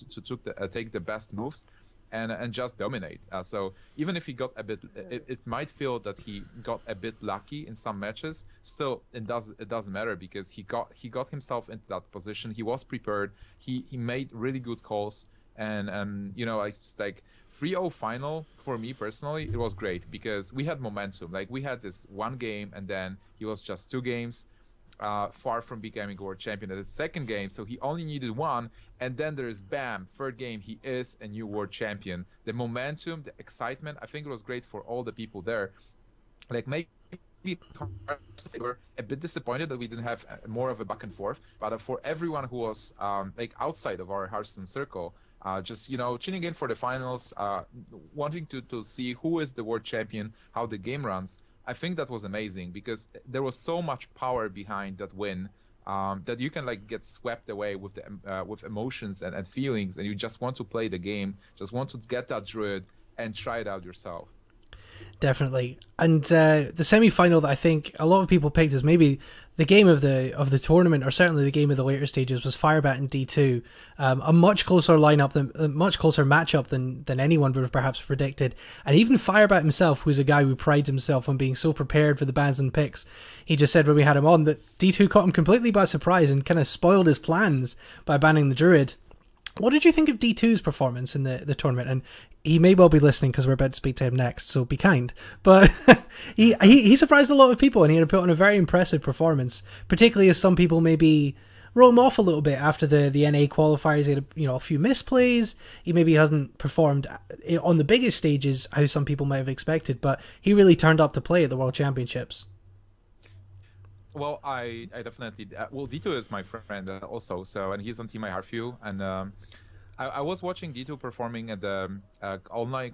take the best moves and just dominate. So even if he got a bit, it might feel that he got a bit lucky in some matches. Still, it doesn't matter because he got himself into that position. He was prepared. He made really good calls, and you know, it's like 3-0 final for me personally. It was great because we had momentum. Like we had this one game, and then he was just 2 games far from becoming world champion at his second game, so he only needed 1, and then there's bam, third game, he is a new world champion. The momentum, the excitement, I think it was great for all the people there. Like maybe we were a bit disappointed that we didn't have more of a back and forth, but for everyone who was like outside of our Hearthstone circle, just, you know, tuning in for the finals, wanting to see who is the world champion, how the game runs, I think that was amazing because there was so much power behind that win that you can like get swept away with the with emotions and feelings, and you just want to play the game, just want to get that Druid and try it out yourself. Definitely. And the semi-final that I think a lot of people picked as maybe the game of the tournament, or certainly the game of the later stages, was Firebat and D2. A much closer matchup than anyone would have perhaps predicted. And even Firebat himself, who's a guy who prides himself on being so prepared for the bans and picks, he just said when we had him on that D2 caught him completely by surprise and kind of spoiled his plans by banning the Druid. What did you think of D2's performance in the tournament? And he may well be listening because we're about to speak to him next, so be kind. But he surprised a lot of people, and he had put on a very impressive performance, particularly as some people maybe wrote him off a little bit after the NA qualifiers. He had a few misplays. He maybe hasn't performed on the biggest stages how some people might have expected, but he really turned up to play at the World Championships. Well, I definitely... well, D2 is my friend also, and he's on Team iHearthView, and I was watching D2 performing at the online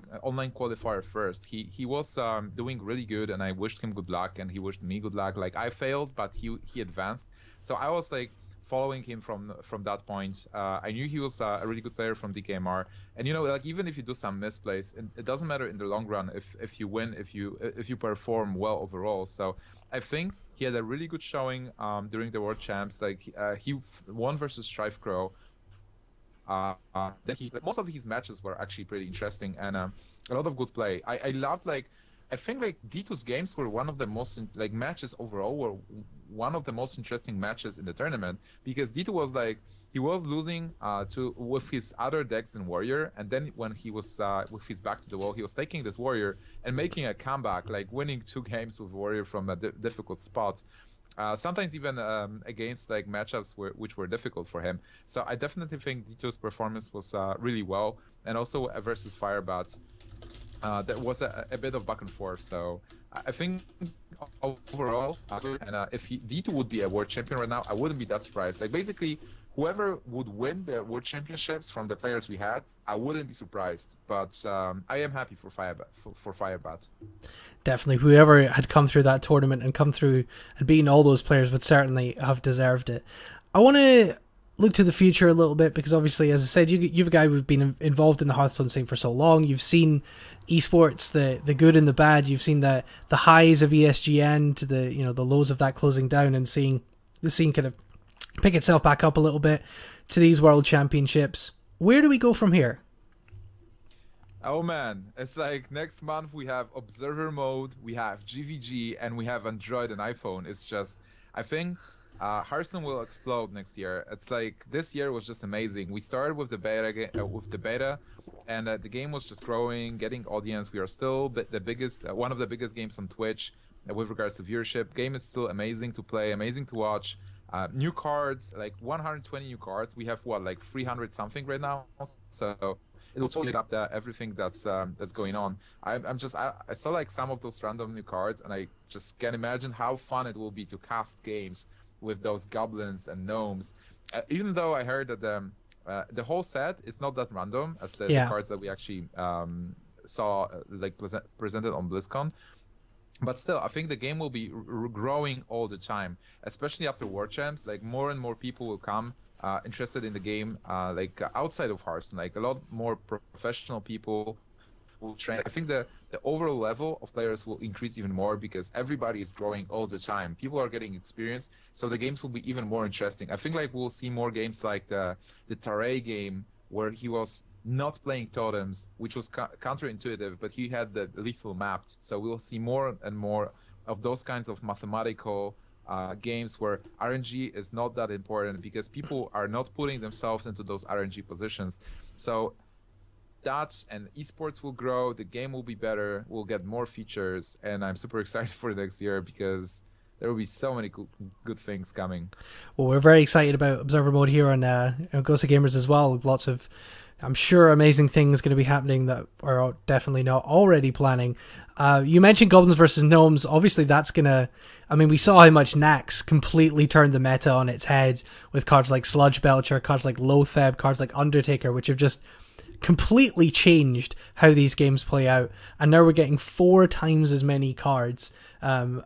qualifier first. He was doing really good, and I wished him good luck, and he wished me good luck. Like, I failed, but he advanced. So I was like following him from that point. I knew he was a really good player from DKMR, and like even if you do some misplays, it doesn't matter in the long run if you win, if you perform well overall. So I think he had a really good showing during the World Champs. Like he won versus Strife Crow. Most of his matches were actually pretty interesting, and a lot of good play. I loved, I think D2's games were one of the most matches overall were one of the most interesting matches in the tournament, because D2 was he was losing with his other decks than Warrior, and then when he was with his back to the wall, he was taking this Warrior and making a comeback, winning 2 games with Warrior from a difficult spot. Sometimes even against matchups which were difficult for him. So I definitely think D2's performance was really well, and also versus Firebat, there was a bit of back and forth. So I think overall, and if D2 would be a world champion right now, I wouldn't be that surprised. Basically, whoever would win the world championships from the players we had, I wouldn't be surprised. But I am happy for Firebat. Definitely, whoever had come through that tournament and come through and beaten all those players would certainly have deserved it. I want to look to the future a little bit, because obviously, as I said, you're a guy who's been involved in the Hearthstone scene for so long. You've seen esports, the good and the bad. You've seen the highs of ESGN to the lows of that closing down, and seeing the scene kind of pick itself back up a little bit to these World Championships. Where do we go from here? Oh man, it's next month we have Observer Mode, we have GVG, and we have Android and iPhone. It's just, I think Hearthstone will explode next year. It's this year was just amazing. We started with the beta, and the game was just growing, getting audience. We are still the biggest, one of the biggest games on Twitch with regards to viewership. Game is still amazing to play, amazing to watch. New cards, 120 new cards. We have 300 something right now. So it will totally up everything that's going on. I saw some of those random new cards, and I just can't imagine how fun it will be to cast games with those goblins and gnomes. Even though I heard that the whole set is not that random as the cards that we actually saw presented on BlizzCon. But still, I think the game will be growing all the time, especially after World Champs. More and more people will come interested in the game, outside of Hearthstone. A lot more professional people will train. I think the overall level of players will increase even more, because everybody is growing all the time. People are getting experience, so the games will be even more interesting. I think we'll see more games like the Taray game, where he was not playing totems, which was counterintuitive, but he had the lethal mapped. So we'll see more and more of those kinds of mathematical games where RNG is not that important, because people are not putting themselves into those RNG positions. So that and esports will grow, the game will be better, we'll get more features, and I'm super excited for next year, because there will be so many good things coming. Well, we're very excited about Observer Mode here on GosuGamers as well. Lots of, I'm sure, amazing things going to be happening that are definitely not already planning. You mentioned Goblins versus Gnomes. Obviously, that's going to... I mean, we saw how much Nax completely turned the meta on its head with cards like Sludge Belcher, cards like Lotheb, cards like Undertaker, which have just completely changed how these games play out, and now we're getting 4 times as many cards.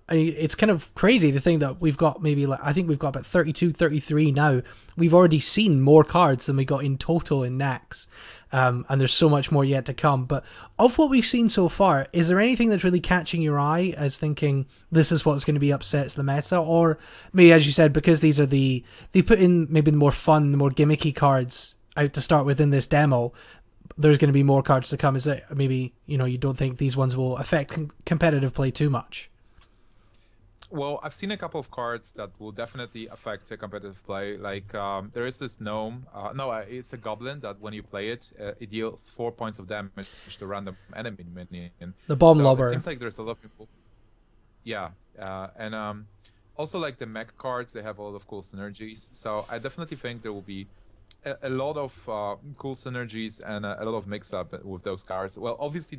It's kind of crazy to think that we've got maybe, like, I think we've got about 32, 33 now. We've already seen more cards than we got in total in Nax. And there's so much more yet to come. But of what we've seen so far, is there anything that's really catching your eye as thinking this is what's going to be upsets the meta? Or maybe, as you said, because these are they put in maybe the more fun, the more gimmicky cards out to start with in this demo, there's going to be more cards to come. Is that maybe, you don't think these ones will affect competitive play too much? Well, I've seen a couple of cards that will definitely affect the competitive play. Like, there is this gnome. It's a goblin that when you play it, it deals 4 points of damage to random enemy minion. The bomb so lobber. It seems like there's a lot of people. Yeah, and also like the mech cards, they have a lot of cool synergies. So I definitely think there will be a lot of cool synergies and a lot of mix-up with those cards. Well, obviously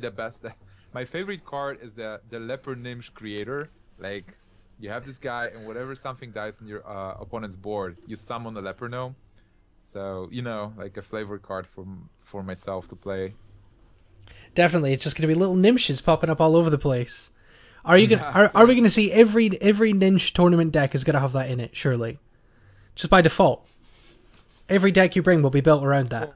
my favorite card is the Leper Gnimsh creator. Like, you have this guy, and whenever something dies on your opponent's board, you summon a leper gnome. So, like a flavor card for myself to play. Definitely, it's just going to be little Gnimshes popping up all over the place. Are we going to see every Gnimsh tournament deck is going to have that in it? Surely, just by default, every deck you bring will be built around that.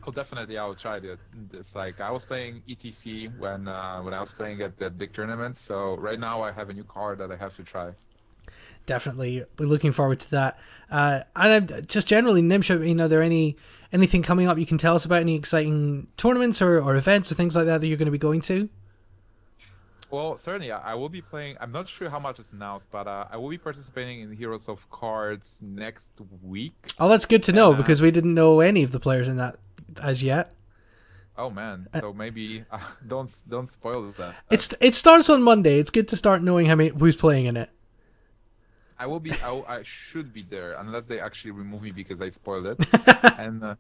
Oh, definitely, I will try it. It's like I was playing ETC when I was playing at the big tournaments. So right now I have a new card that I have to try. Definitely, we're looking forward to that. And just generally, Gnimsh, are there anything coming up you can tell us about? Any exciting tournaments or events or things like that you're going to be going to? Well, certainly, I will be playing. I'm not sure how much is announced, but I will be participating in Heroes of Cards next week. Oh, that's good to know, because we didn't know any of the players in that as yet. Oh man, so maybe don't spoil that. It starts on Monday. It's good to start knowing who's playing in it. I should be there unless they actually remove me because I spoiled it. And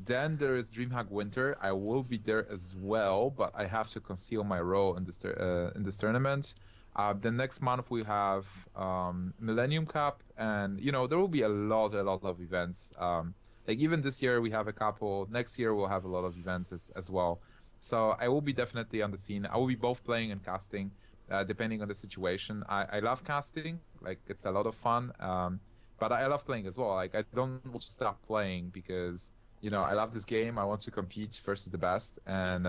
then there is DreamHack Winter. I will be there as well, but I have to conceal my role in this tournament. The next month we have Millennium Cup, and there will be a lot of events. Like even this year we have a couple. Next year we'll have a lot of events as well. So I will be definitely on the scene. I will be both playing and casting, depending on the situation. I love casting, like it's a lot of fun. But I love playing as well. Like I don't want to stop playing because I love this game. I want to compete versus the best. And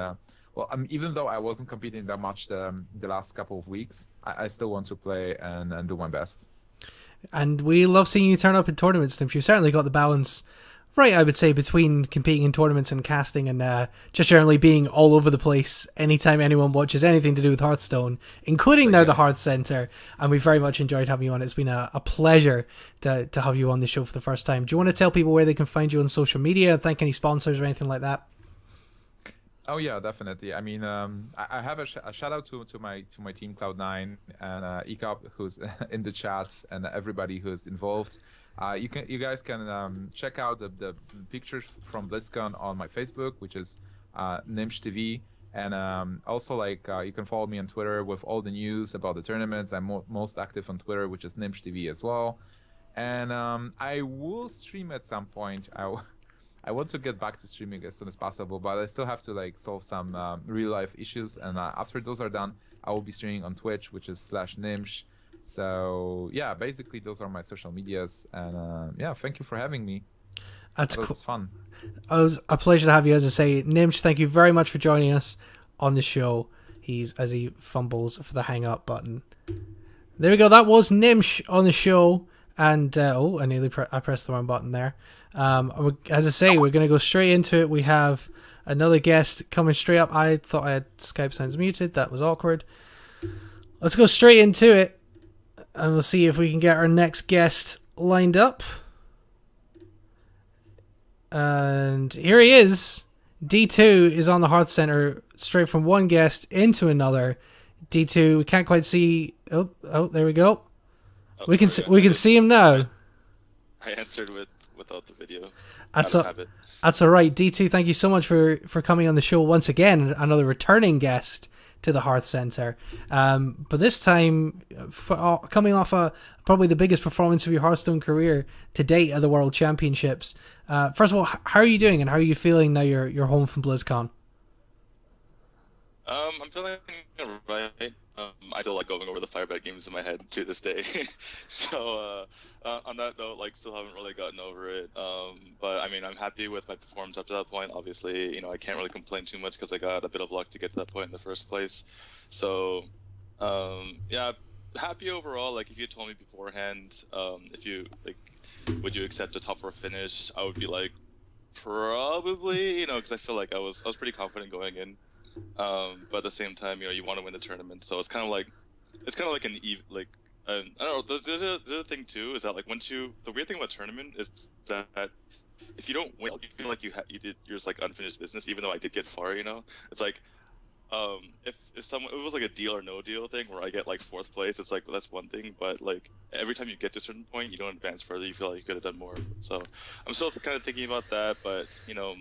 even though I wasn't competing that much the last couple of weeks, I still want to play and do my best. And we love seeing you turn up in tournaments, Gnimsh. You've certainly got the balance right, I would say, between competing in tournaments and casting and just generally being all over the place anytime anyone watches anything to do with Hearthstone, including now the HearthCenter. And we very much enjoyed having you on. It's been a pleasure to have you on the show for the first time. Do you want to tell people where they can find you on social media, thank any sponsors or anything like that? Oh yeah, definitely. I mean, I have a shout out to my team Cloud9 and Ecop, who's in the chat, and everybody who's involved. You guys can check out the pictures from BlizzCon on my Facebook, which is Gnimsh TV, and also you can follow me on Twitter with all the news about the tournaments. I'm most active on Twitter, which is Gnimsh TV as well. And I will stream at some point. I want to get back to streaming as soon as possible, but I still have to solve some real life issues. And after those are done, I will be streaming on Twitch, which is /Gnimsh. So yeah, basically those are my social medias. And yeah, thank you for having me. That's cool. It was fun. It was a pleasure to have you. As I say, Gnimsh, thank you very much for joining us on the show. As he fumbles for the hang up button. There we go. That was Gnimsh on the show. And I pressed the wrong button there. As I say, we're going to go straight into it. We have another guest coming straight up. I thought I had Skype sounds muted. That was awkward. Let's go straight into it, and we'll see if we can get our next guest lined up. And here he is. DTwo is on the HearthCenter, straight from one guest into another. DTwo, we can't quite see. Oh, there we go. Oh, we can see him now. I answered without the video. That's all right. DTwo, thank you so much for coming on the show once again. Another returning guest to the HearthCenter. But this time, coming off probably the biggest performance of your Hearthstone career to date at the World Championships. First of all, how are you doing and how are you feeling now you're home from BlizzCon? I'm feeling alright. I still like going over the Firebat games in my head to this day. So on that note, like, still haven't really gotten over it. But I mean, I'm happy with my performance up to that point. Obviously, you know, I can't really complain too much because I got a bit of luck to get to that point in the first place. So yeah, happy overall. Like, if you told me beforehand, if you like, would you accept a top 4 finish? I would be like, probably, you know, because I feel like I was pretty confident going in. But at the same time, you know, you want to win the tournament, so it's kind of like an like I don't know. There's a thing too, is that like the weird thing about tournament is that if you don't win, you feel like you're just like unfinished business, even though I did get far, you know. It's like if it was like a deal or no deal thing where I get like 4th place, it's like, well, that's one thing, but like every time you get to a certain point, you don't advance further, you feel like you could have done more. So I'm still kind of thinking about that, but you know,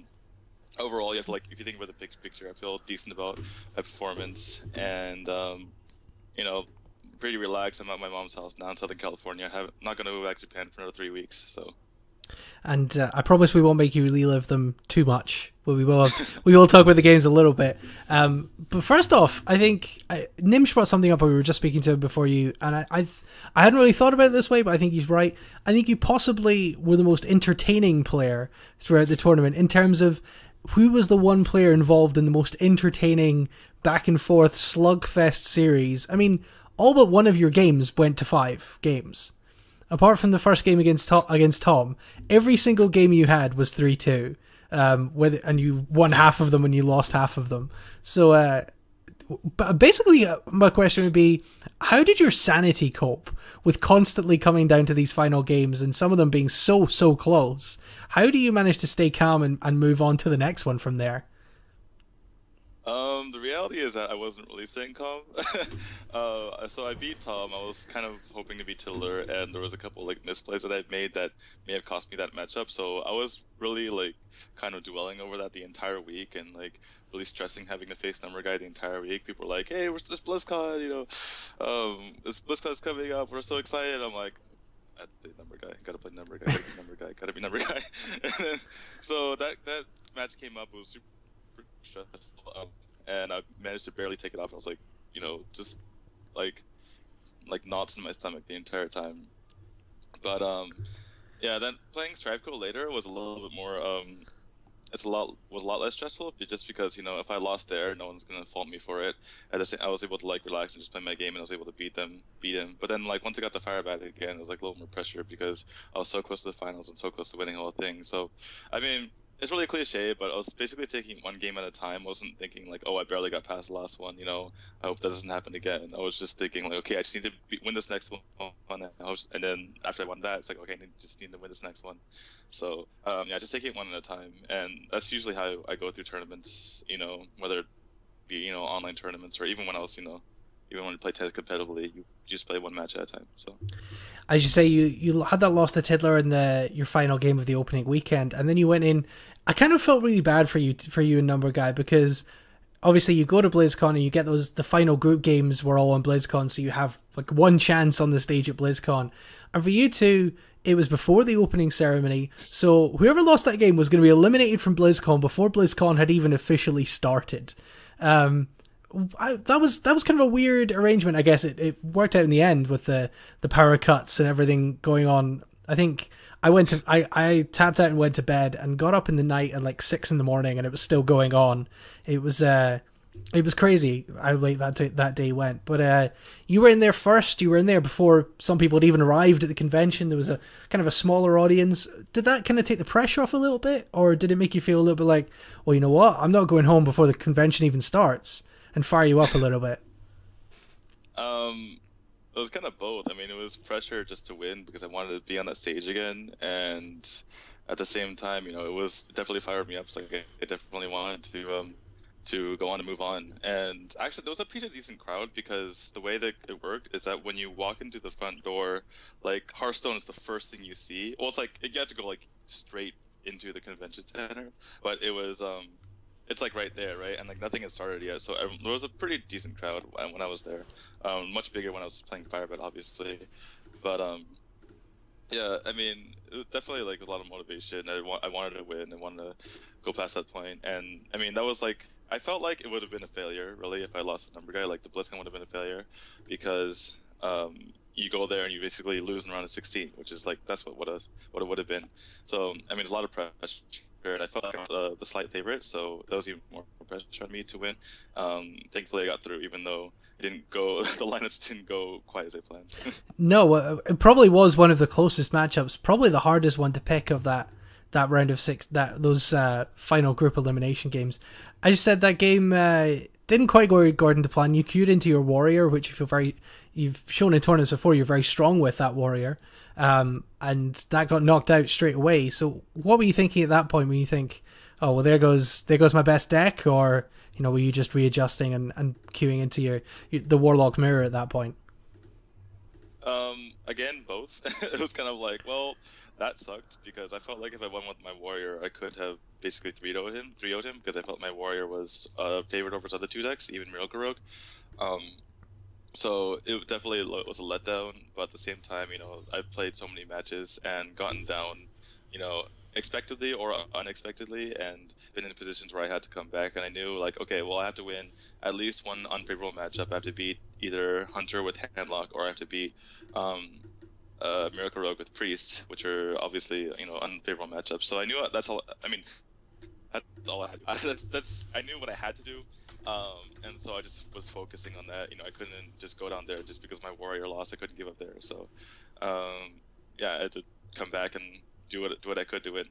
overall, you have to, like, if you think about the big picture, I feel decent about my performance, and you know, pretty relaxed. I'm at my mom's house now in Southern California. I'm not gonna go back to Japan for another 3 weeks, so. And I promise we won't make you relive them too much, but we will talk about the games a little bit. But first off, I think Gnimsh brought something up. We were just speaking to him before you, and I hadn't really thought about it this way, but I think he's right. I think you possibly were the most entertaining player throughout the tournament in terms of who was the one player involved in the most entertaining back and forth slugfest series. I mean, all but one of your games went to 5 games. Apart from the first game against Tom, every single game you had was 3-2, and you won half of them and you lost half of them. So basically, my question would be, how did your sanity cope with constantly coming down to these final games and some of them being so close? How do you manage to stay calm and move on to the next one from there? The reality is that I wasn't really staying calm. So I beat Tom. I was kind of hoping to beat Tiddler, and there was a couple like misplays that I made that may have cost me that matchup. So I was really like kind of dwelling over that the entire week, and like really stressing having to face number guy the entire week. People were like, "Hey, where's this BlizzCon? You know, this BlizzCon's coming up. We're so excited." I'm like, I have to play number guy. Gotta play number guy. Gotta be number guy. Gotta be number guy. And then, so that match came up. It was super stressful. And I managed to barely take it off. I was like, you know, just like knots in my stomach the entire time. But yeah, then playing Striveco later was a little bit more was a lot less stressful, just because, you know, if I lost there, no one's gonna fault me for it. I was able to like relax and just play my game, and I was able to beat him. But then like once I got the Firebat again, it was like a little more pressure because I was so close to the finals and so close to winning the whole thing. So I mean, it's really cliche, but I was basically taking one game at a time. I wasn't thinking like, oh, I barely got past the last one, you know, I hope that doesn't happen again. I was just thinking like, okay, I just need to win this next one, and then after I won that, it's like, okay, I just need to win this next one. So yeah, just taking it one at a time, and that's usually how I go through tournaments, you know, whether it be, you know, online tournaments or even when I was, you know, even when you play tennis competitively, you just play one match at a time. So, as you say, you had that loss to Tiddler in your final game of the opening weekend, and then you went in. I kind of felt really bad for you and Number Guy, because obviously you go to BlizzCon and you get the final group games were all on BlizzCon, so you have like one chance on the stage at BlizzCon, and for you two, it was before the opening ceremony, so whoever lost that game was going to be eliminated from BlizzCon before BlizzCon had even officially started. That was kind of a weird arrangement. I guess it worked out in the end with the power cuts and everything going on. I think I tapped out and went to bed and got up in the night at like 6 a.m, and it was still going on. It was crazy how late that day went. But you were in there first. You were in there before some people had even arrived at the convention. There was a kind of a smaller audience. Did that kind of take the pressure off a little bit, or did it make you feel a little bit like, well, you know what, I'm not going home before the convention even starts, and fire you up a little bit? It was kind of both. I mean, it was pressure just to win because I wanted to be on that stage again, and at the same time, you know, it definitely fired me up. So I definitely wanted to go on and move on. And actually, there was a pretty decent crowd, because the way that it worked is that when you walk into the front door, like, Hearthstone is the first thing you see. Well, it's like you have to go like straight into the convention center, but it was it's like right there, right? And like nothing had started yet, so there was a pretty decent crowd when I was there. Much bigger when I was playing Firebat, obviously, but yeah, I mean, it was definitely like a lot of motivation. I wanted to win. I wanted to go past that point, and I mean that was like I felt like it would have been a failure really if I lost the number guy. Like the BlizzCon would have been a failure because you go there and you basically lose in round of 16, which is like that's what it would have been. So I mean, there's a lot of pressure. And I felt like I was the slight favorite, so that was even more pressure on me to win. Thankfully, I got through, even though it didn't go. The lineups didn't go quite as I planned. No, it probably was one of the closest matchups, probably the hardest one to pick of that round of 6, those final group elimination games. I just said that game didn't quite go according to plan. You queued into your warrior, which you've shown in tournaments before. You're very strong with that warrior. And that got knocked out straight away. So what were you thinking at that point when you think, oh, well, there goes my best deck? Or, were you just readjusting and queuing into the Warlock mirror at that point? Again, both. It was kind of like, well, that sucked because I felt like if I won with my warrior, I could have basically 3-0'd him because I felt my warrior was favored over his other 2 decks, even Miracle Rogue. So it definitely was a letdown, but at the same time, I've played so many matches and gotten down, expectedly or unexpectedly, and been in positions where I had to come back, and I knew, like, okay, well, I have to win at least one unfavorable matchup. I have to beat either Hunter with Handlock, or I have to beat Miracle Rogue with Priest, which are obviously, unfavorable matchups. So I knew that's all. I mean, that's all I had. I knew what I had to do. And so I just was focusing on that. I couldn't just go down there just because my warrior lost. I couldn't give up there. So, yeah, I had to come back and do what I could to win.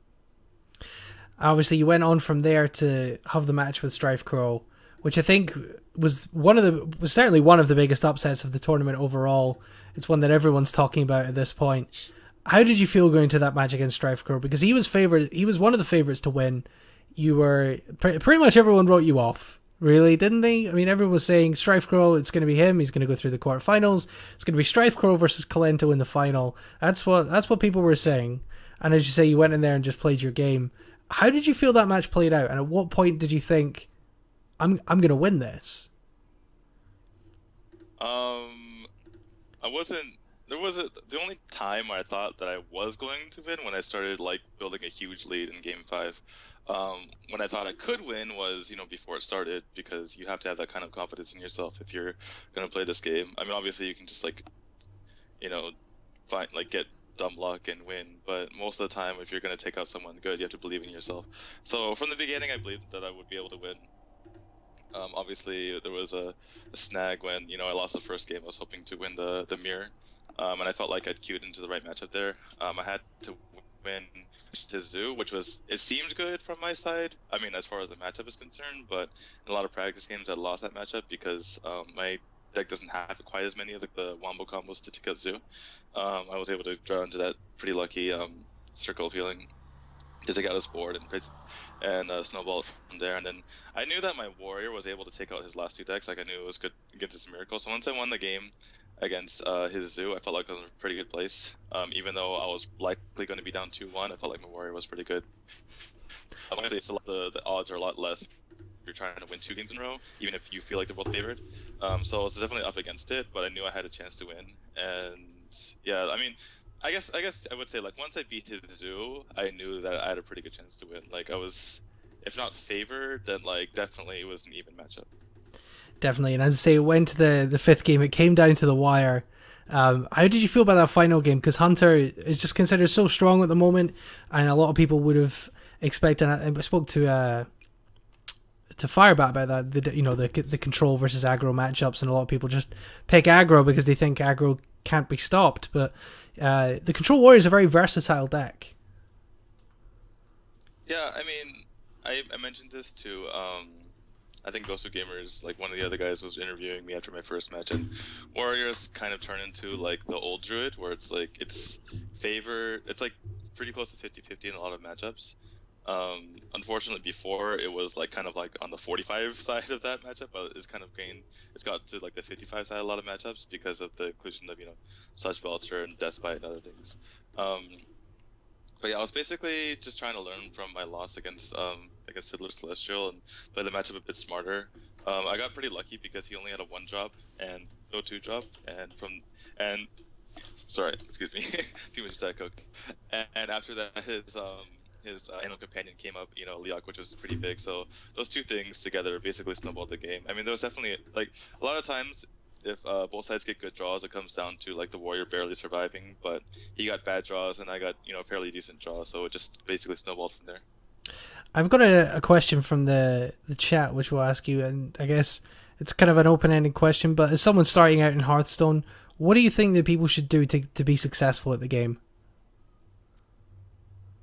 Obviously, you went on from there to have the match with Strife Crow, which I think was certainly one of the biggest upsets of the tournament overall. It's one that everyone's talking about at this point. How did you feel going to that match against Strife Crow? Because he was favored. He was one of the favorites to win. You were pretty much everyone wrote you off. Really, didn't they? I mean, everyone was saying Strife Crow, it's going to be him. He's going to go through the quarterfinals. It's going to be Strife Crow versus Kalento in the final. That's what people were saying. And as you say, you went in there and just played your game. How did you feel that match played out? And at what point did you think, I'm going to win this? I wasn't. The only time where I thought that I was going to win when I started like building a huge lead in Game 5. When I thought I could win was, before it started, because you have to have that kind of confidence in yourself if you're going to play this game. I mean, obviously you can just get dumb luck and win, but most of the time if you're going to take out someone good, you have to believe in yourself. So from the beginning, I believed that I would be able to win. Obviously there was a snag when, I lost the first game. I was hoping to win the mirror, and I felt like I'd queued into the right matchup there. I had to win to Zoo, it seemed good from my side. I mean, as far as the matchup is concerned, but in a lot of practice games I lost that matchup because my deck doesn't have quite as many of the wombo combos to take out Zoo. I was able to draw into that pretty lucky circle feeling to take out his board and snowball from there. And then I knew that my warrior was able to take out his last 2 decks. Like I knew it was good against his miracle. So once I won the game against his Zoo, I felt like I was in a pretty good place. Even though I was likely going to be down 2-1, I felt like my warrior was pretty good. Obviously, the odds are a lot less if you're trying to win 2 games in a row, even if you feel like they're both favored. So I was definitely up against it, but I knew I had a chance to win. And yeah, I mean, I guess I would say, like, once I beat his Zoo, I knew that I had a pretty good chance to win. Like, I was, if not favored, then like definitely it was an even matchup. Definitely, and as I say, it went to the 5th game. It came down to the wire. How did you feel about that final game? Because Hunter is just considered so strong at the moment, and a lot of people would have expected. I spoke to Firebat about that. The control versus aggro matchups, and a lot of people just pick aggro because they think aggro can't be stopped. But the control warrior is a very versatile deck. Yeah, I mean, I mentioned this to I think GosuGamers, like one of the other guys was interviewing me after my first match, and warriors kind of turn into like the old druid, where it's like it's like pretty close to 50-50 in a lot of matchups. Unfortunately, before it was like kind of like on the 45 side of that matchup, but it's got to like the 55 side a lot of matchups because of the inclusion of Sludge Belcher and Deathbite and other things. But yeah, I was basically just trying to learn from my loss against against Fiddler Celestial and play the matchup a bit smarter. I got pretty lucky because he only had a 1-drop and no 2-drop, and sorry, excuse me, too much Diet Coke. And after that, his animal companion came up, Leok, which was pretty big. So those two things together basically snowballed the game. I mean, there was definitely like a lot of times if both sides get good draws, it comes down to like the warrior barely surviving. But he got bad draws, and I got fairly decent draws. So it just basically snowballed from there. I've got a question from the chat, which we'll ask you, and I guess it's kind of an open-ended question. But as someone starting out in Hearthstone, what do you think that people should do to be successful at the game?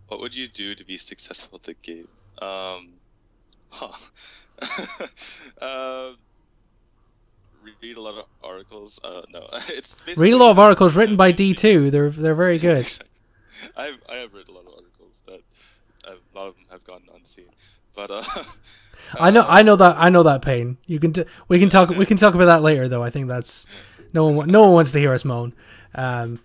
What would you do to be successful at the game? Read a lot of articles. No, it's read a lot of articles written by DTwo. They're very good. I have read a lot of articles that a lot of them have gone unseen. But I know that pain. We can talk about that later, though. I think that's no one wants to hear us moan. I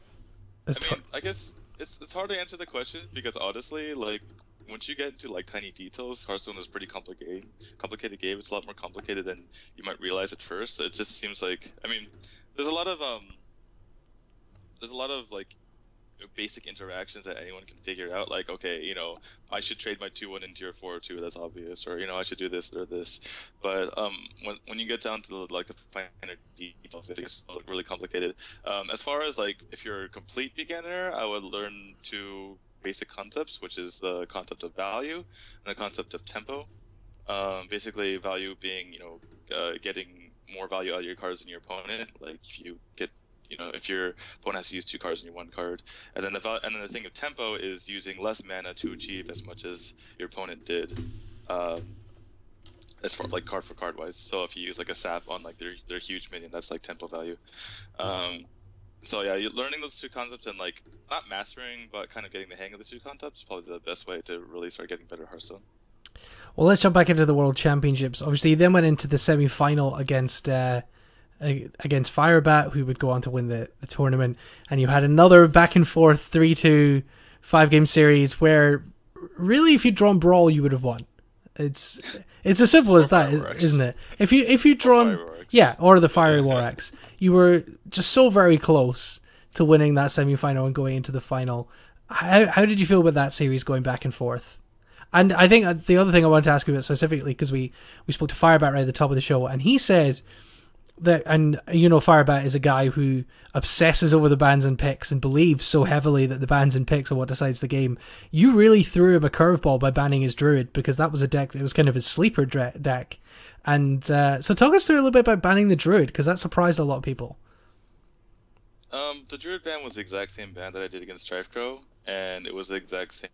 guess it's hard to answer the question because honestly, like once you get into like tiny details, Hearthstone is pretty complicated game. It's a lot more complicated than you might realize at first. It just seems like there's a lot of like basic interactions that anyone can figure out. Like okay, I should trade my 2/1 into your 4/2. That's obvious. Or I should do this or this. But when you get down to like the finer details, it gets really complicated. As far as like if you're a complete beginner, I would learn two basic concepts, which is the concept of value and the concept of tempo. Basically, value being getting more value out of your cards than your opponent. Like if you get if your opponent has to use 2 cards in your 1 card, and then the thing of tempo is using less mana to achieve as much as your opponent did, as far like card for card wise. So if you use like a sap on like their huge minion, that's like tempo value. So yeah, learning those two concepts and like not mastering, but kind of getting the hang of the two concepts is probably the best way to really start getting better at Hearthstone. Well, let's jump back into the World Championships. Obviously, you then went into the semi-final against Firebat, who would go on to win the tournament, and you had another back and forth 3-2 5-game series where really if you'd drawn Brawl you would have won. It's as simple as that, isn't it? If you drawn or the Fiery War Axe, you were just so very close to winning that semi-final and going into the final. How did you feel about that series going back and forth? And I think the other thing I wanted to ask you about specifically, because we spoke to Firebat right at the top of the show, and he said that, and Firebat is a guy who obsesses over the bans and picks and believes so heavily that the bans and picks are what decides the game. You really threw him a curveball by banning his Druid, because that was a deck that was kind of his sleeper deck. And so talk us through a little bit about banning the Druid, because that surprised a lot of people. The Druid ban was the exact same ban that I did against Strifecrow, and it was the exact same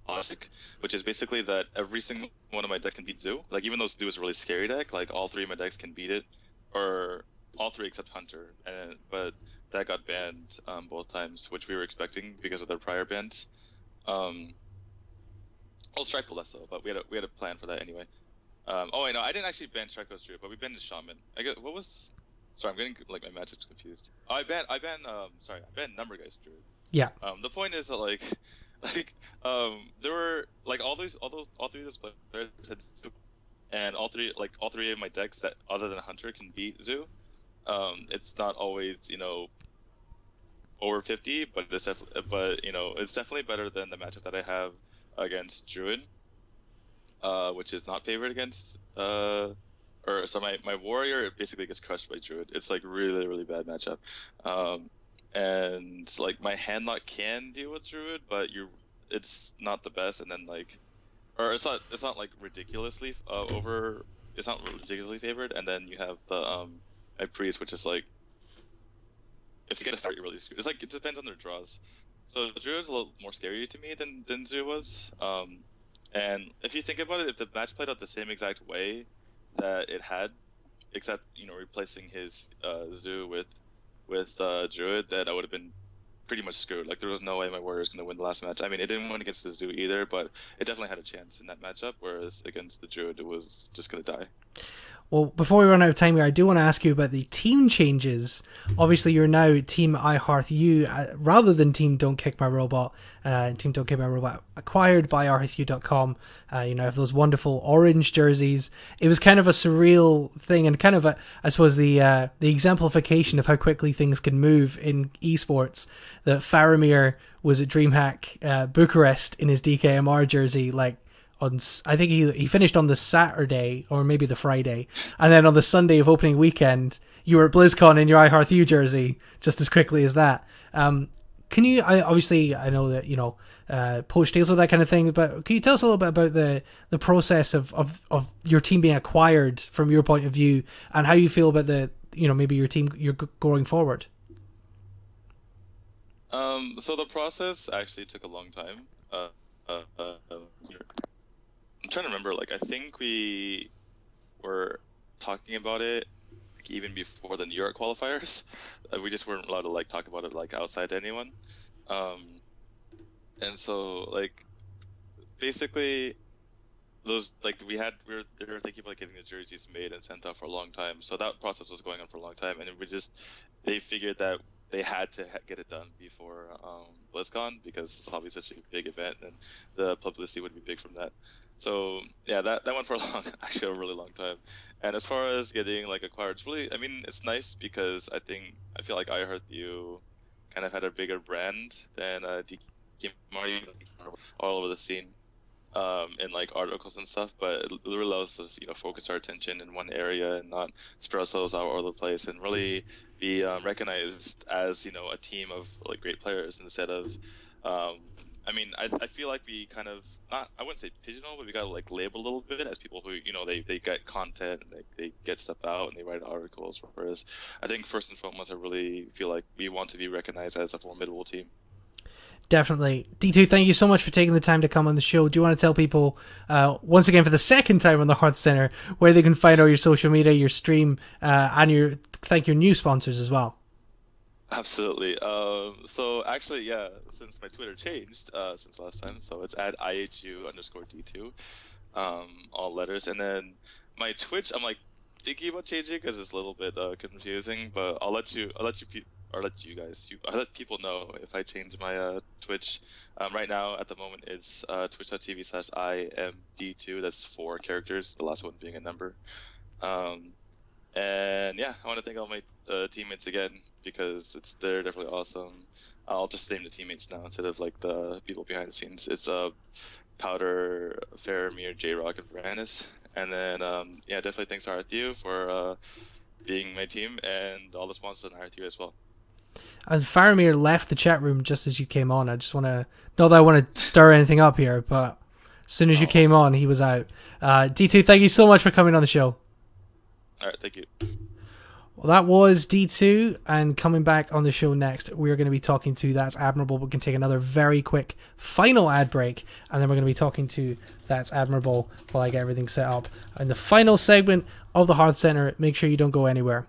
logic, which is basically that every single one of my decks can beat Zoo. Like even though Zoo is a really scary deck, like all 3 of my decks can beat it, or all 3 except Hunter. But that got banned both times, which we were expecting because of their prior bans. Strifecrow less so, but we had a plan for that anyway. I didn't actually ban Strifecrow's Druid, but we banned the Shaman. Sorry, I'm getting like my matchups confused. I banned Number Guy's Druid. Yeah. The point is that there were like all 3 of those players had Zoo, and all three of my decks that other than Hunter can beat Zoo. It's not always over 50, but it's definitely better than the matchup that I have against Druid, which is not favored against my warrior. It basically gets crushed by Druid. It's like really really bad matchup. And like my handlock can deal with Druid, but it's not the best. And then it's not like ridiculously it's not ridiculously favored. And then you have the my priest, which is like if you get a start, you're really screwed. It's like it depends on their draws. So the Druid's a little more scary to me than Zoo was. And if you think about it, if the match played out the same exact way that it had, except replacing his Zoo with Druid, that I would have been pretty much screwed. Like there was no way my warrior was going to win the last match. I mean, it didn't win against the Zoo either, but it definitely had a chance in that matchup. Whereas against the Druid, it was just going to die. Well, before we run out of time here, I do want to ask you about the team changes. Obviously, you're now Team iHearthU rather than Team Don't Kick My Robot. Team Don't Kick My Robot acquired by iHearthU.com. Have those wonderful orange jerseys. It was kind of a surreal thing, and kind of I suppose the exemplification of how quickly things can move in esports. That Faramir was at DreamHack Bucharest in his DKMR jersey, like. I think he finished on the Saturday or maybe the Friday, and then on the Sunday of opening weekend, you were at BlizzCon in your iHearthU jersey just as quickly as that. Can you? I know that poach deals with that kind of thing, but can you tell us a little bit about the process of your team being acquired from your point of view, and how you feel about maybe your team you're going forward? So the process actually took a long time. I'm trying to remember, like, I think we were talking about it like, even before the New York qualifiers. We just weren't allowed to like talk about it like outside to anyone. And so like basically those like they were thinking about getting the jerseys made and sent out for a long time. So that process was going on for a long time, and they figured that they had to get it done before BlizzCon because it's obviously such a big event and the publicity would be big from that. So yeah, that went for actually a really long time. And as far as getting like acquired, it's really, I mean, it's nice because I feel like iHearthU kind of had a bigger brand than DTwo all over the scene, in like articles and stuff. But it really allows us, focus our attention in one area and not spread ourselves out all over the place, and really be recognized as a team of like great players instead of. I feel like we kind of I wouldn't say pigeonhole, but we got like labeled a little bit as people who they get content and they get stuff out and they write articles. Whereas I think first and foremost, I really feel like we want to be recognized as a formidable team. Definitely. DTwo, thank you so much for taking the time to come on the show. Do you want to tell people, once again for the second time on the HearthCenter, where they can find all your social media, your stream, and thank your new sponsors as well? Absolutely. So actually, yeah, since my Twitter changed since last time, so it's at IHU_D2, all letters. And then my Twitch, I'm like thinking about changing because it's a little bit confusing, but I'll let you people know if I change my Twitch. Right now, at the moment, it's twitch.tv/IMD2. That's 4 characters, the last one being a number. And yeah, I want to thank all my teammates again because they're definitely awesome. I'll just name the teammates now instead of like the people behind the scenes. It's Powder, Faramir, J-Rock, and Varanus. And then yeah, definitely thanks to iHearthU for being my team and all the sponsors on iHearthU as well. And Faramir left the chat room just as you came on. I just want to, not that I want to stir anything up here, but as soon as you came on, he was out. DTwo, thank you so much for coming on the show. All right, thank you. Well, that was DTwo, and coming back on the show next, we're going to be talking to ThatsAdmirable. We can take another very quick final ad break, and then we're going to be talking to ThatsAdmirable while I get everything set up. In the final segment of the HearthCenter, make sure you don't go anywhere.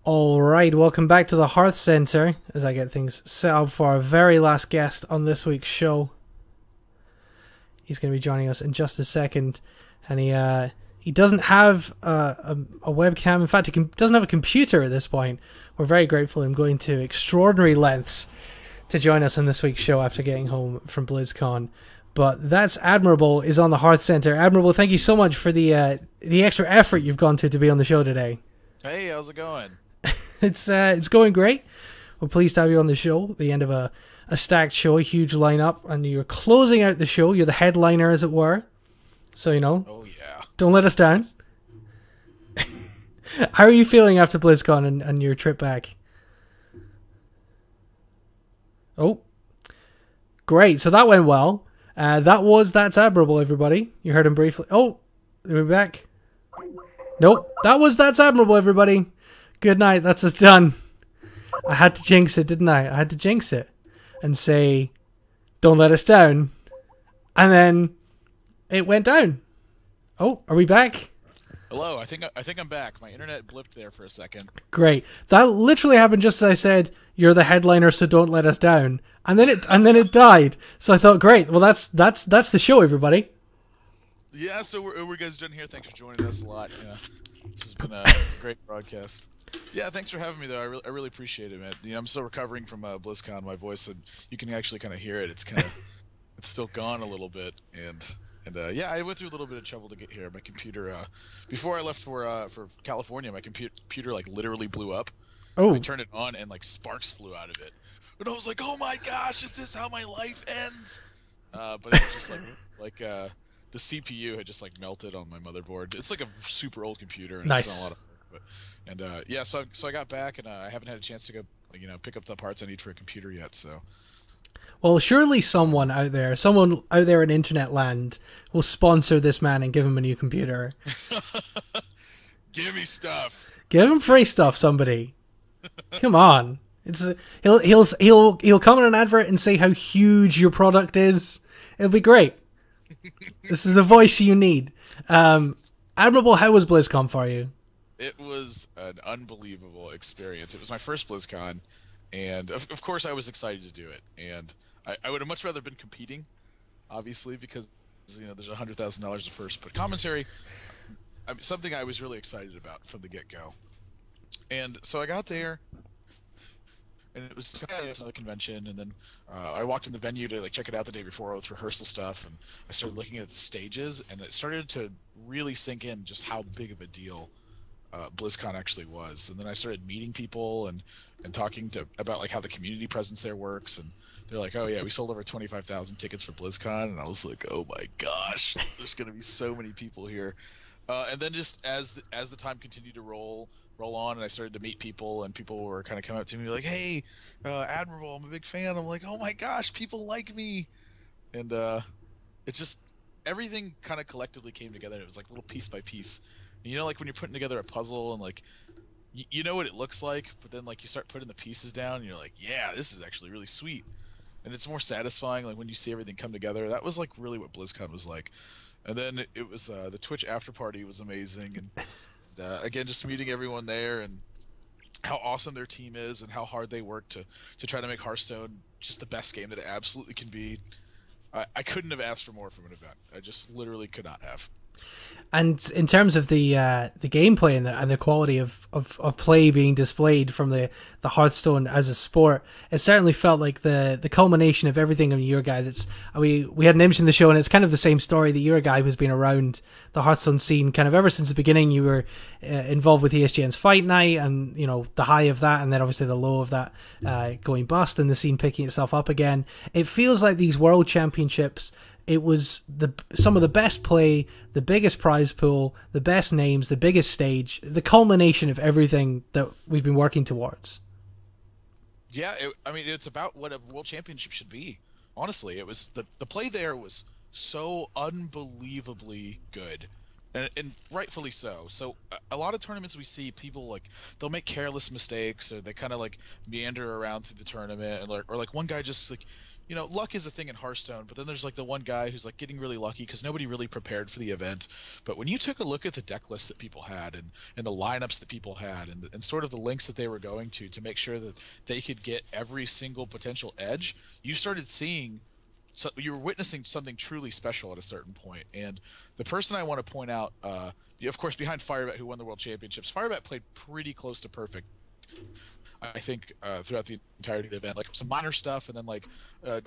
Alright, welcome back to the HearthCenter as I get things set up for our very last guest on this week's show. He's going to be joining us in just a second, and he doesn't have a webcam. In fact, he doesn't have a computer at this point. We're very grateful him going to extraordinary lengths to join us on this week's show after getting home from BlizzCon. But ThatsAdmirable is on the HearthCenter. Admirable, thank you so much for the extra effort you've gone to be on the show today. Hey, how's it going? It's going great. We're pleased to have you on the show at the end of a stacked show, a huge lineup, and you're closing out the show. You're the headliner, as it were. So, Oh, yeah. Don't let us down. How are you feeling after BlizzCon and your trip back? Oh, great. So that went well. ThatsAdmirable, everybody. You heard him briefly. Oh, we're back. Nope. ThatsAdmirable, everybody. Good night. That's us done. I had to jinx it, didn't I? I had to jinx it and say, don't let us down. And then it went down. Oh, are we back? Hello, I think I'm back. My internet blipped there for a second. Great. That literally happened just as I said, you're the headliner, so don't let us down. And then it died. So I thought, great. Well, that's the show, everybody. Yeah, so we're guys done here. Thanks for joining us a lot. Yeah, this has been a great broadcast. Yeah, thanks for having me though. I really appreciate it, man. You know, I'm still recovering from BlizzCon. My voice, and you can actually kind of hear it. It's still gone a little bit, and yeah, I went through a little bit of trouble to get here. My computer, before I left for California, my computer like literally blew up. Oh. I turned it on and like sparks flew out of it, and I was like, "Oh my gosh, is this how my life ends?" But it was just like the CPU had just like melted on my motherboard. It's like a super old computer, and nice. It's not a lot of work, but yeah, so I got back, and I haven't had a chance to go, pick up the parts I need for a computer yet. So. Well, surely someone out there in internet land will sponsor this man and give him a new computer. Give me stuff. Give him free stuff, somebody. Come on. He'll come in an advert and say how huge your product is. It'll be great. This is the voice you need. Admirable, how was BlizzCon for you? It was an unbelievable experience. It was my first BlizzCon, and of course I was excited to do it. And I would have much rather been competing, obviously, because there's $100,000 at first. But commentary, something I was really excited about from the get-go. And so I got there, and it was another convention, and then I walked in the venue to check it out the day before with rehearsal stuff, and I started looking at the stages, and it started to really sink in just how big of a deal BlizzCon actually was. And then I started meeting people and talking about how the community presence there works, and they're like, "Oh yeah, we sold over 25,000 tickets for BlizzCon," and I was like, "Oh my gosh, there's gonna be so many people here." And then just as the time continued to roll on, and I started to meet people, and people were kind of coming up to me like, "Hey, Admirable, I'm a big fan." I'm like, "Oh my gosh, people like me," and it just everything kind of collectively came together. It was like little piece by piece. And like when you're putting together a puzzle and you know what it looks like, but then you start putting the pieces down, and you're like, "Yeah, this is actually really sweet," and it's more satisfying when you see everything come together. That was really what BlizzCon was like. And then it was the Twitch after party was amazing, and again, just meeting everyone there and how awesome their team is and how hard they work to try to make Hearthstone just the best game that it absolutely can be. I couldn't have asked for more from an event. I just literally could not have. And in terms of the gameplay and the quality of play being displayed from the Hearthstone as a sport, it certainly felt like the culmination of everything. I mean, you're a guy we had Gnimsh in the show, and it's kind of the same story that you're a guy who's been around the Hearthstone scene kind of ever since the beginning. You were involved with ESGN's Fight Night, and the high of that, and then obviously the low of that going bust, and the scene picking itself up again. It feels like these World Championships. It was some of the best play, the biggest prize pool, the best names, the biggest stage, the culmination of everything that we've been working towards. Yeah, it's about what a World Championship should be. Honestly, it was the play there was so unbelievably good, and rightfully so. So a lot of tournaments we see people like they'll make careless mistakes, or they kind of like meander around through the tournament, and or like one guy just like, you know, luck is a thing in Hearthstone, but then there's like the one guy who's like getting really lucky because nobody really prepared for the event. But when you took a look at the deck lists that people had, and the lineups that people had, and sort of the links that they were going to make sure that they could get every single potential edge, you started seeing, so you were witnessing something truly special at a certain point. And the person I want to point out, of course, behind Firebat, who won the World Championships, Firebat played pretty close to perfect, I think, throughout the entirety of the event. Like some minor stuff, and then like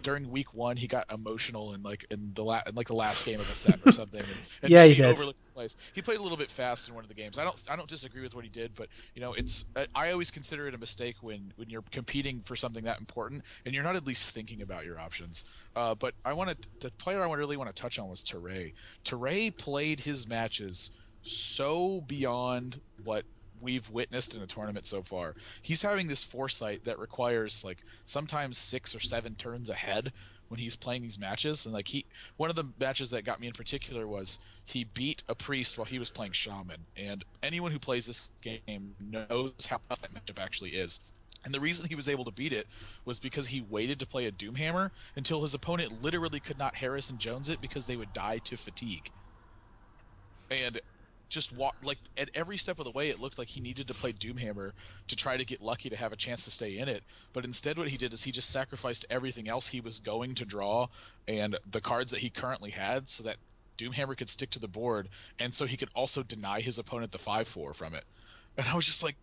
during week 1 he got emotional in the last game of a set or something. And yeah, he did. Overlooked his place. He played a little bit fast in one of the games. I don't disagree with what he did, but you know, it's I always consider it a mistake when you're competing for something that important and you're not at least thinking about your options. But the player I really want to touch on was Teray. Teray played his matches so beyond what we've witnessed in a tournament so far. He's having this foresight that requires like sometimes 6 or 7 turns ahead when he's playing these matches. And like one of the matches that got me in particular was he beat a priest while he was playing shaman, and anyone who plays this game knows how tough that matchup actually is. And the reason he was able to beat it was because he waited to play a Doomhammer until his opponent literally could not Harrison Jones it because they would die to fatigue. And just like at every step of the way, it looked like he needed to play Doomhammer to try to get lucky to have a chance to stay in it. But instead what he did is he just sacrificed everything else he was going to draw and the cards that he currently had so that Doomhammer could stick to the board, and so he could also deny his opponent the 5/4 from it. And I was just like,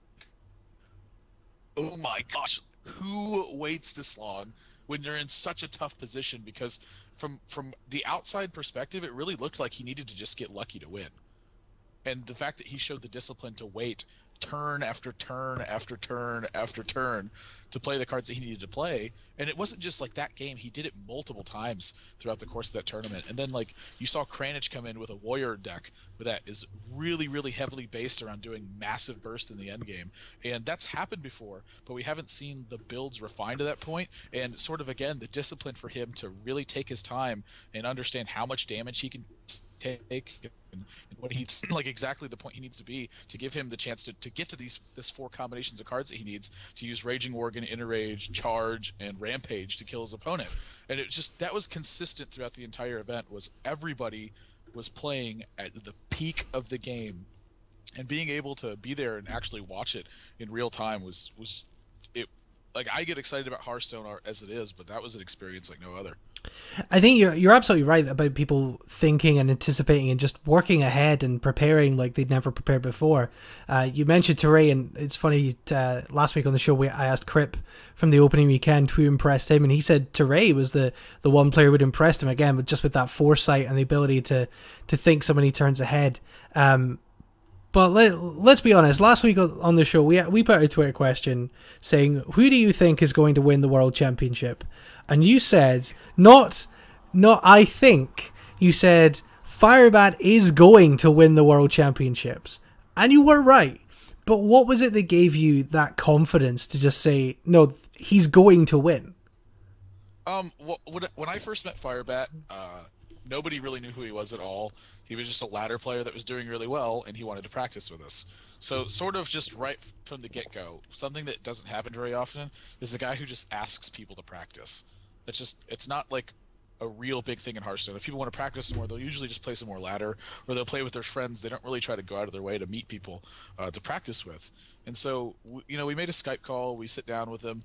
oh my gosh, who waits this long when you're in such a tough position? Because from the outside perspective, it really looked like he needed to just get lucky to win. And the fact that he showed the discipline to wait turn after turn after turn after turn to play the cards that he needed to play. And it wasn't just like that game. He did it multiple times throughout the course of that tournament. And then like you saw Kranich come in with a warrior deck that is really, really heavily based around doing massive burst in the end game. And that's happened before, but we haven't seen the builds refined to that point. And sort of, again, the discipline for him to really take his time and understand how much damage he can take and what he's like exactly the point he needs to be to give him the chance to get to this 4 combinations of cards that he needs to use Raging Worgen, Interrage, Charge, and Rampage to kill his opponent. And it just, that was consistent throughout the entire event, was everybody was playing at the peak of the game, and being able to be there and actually watch it in real time was it. Like, I get excited about Hearthstone as it is, but that was an experience like no other. I think you're absolutely right about people thinking and anticipating and just working ahead and preparing like they'd never prepared before. You mentioned Teray, and it's funny, last week on the show I asked Crip from the opening weekend who impressed him, and he said Teray was the one player who had impressed him again, but just with that foresight and the ability to think so many turns ahead. But let's be honest, last week on the show we put out a Twitter question saying, who do you think is going to win the World Championship? And you said, not I think, you said Firebat is going to win the World Championships. And you were right. But what was it that gave you that confidence to just say, no, he's going to win? When I first met Firebat, nobody really knew who he was at all. He was just a ladder player that was doing really well, and he wanted to practice with us. So sort of just right from the get-go, something that doesn't happen very often is the guy who just asks people to practice. It's not like a real big thing in Hearthstone. If people want to practice some more, they'll usually just play some more ladder, or they'll play with their friends. They don't really try to go out of their way to meet people to practice with. And so, we made a Skype call. We sit down with him.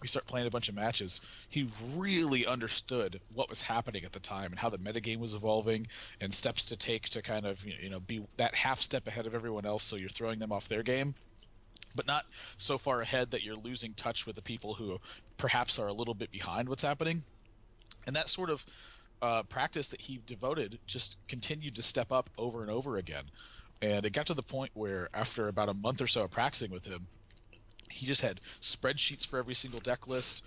We start playing a bunch of matches. He really understood what was happening at the time and how the metagame was evolving and steps to take to kind of, be that half step ahead of everyone else, so you're throwing them off their game, but not so far ahead that you're losing touch with the people who perhaps are a little bit behind what's happening. And that sort of practice that he devoted just continued to step up over and over again. And it got to the point where after about a month or so of practicing with him, he just had spreadsheets for every single deck list.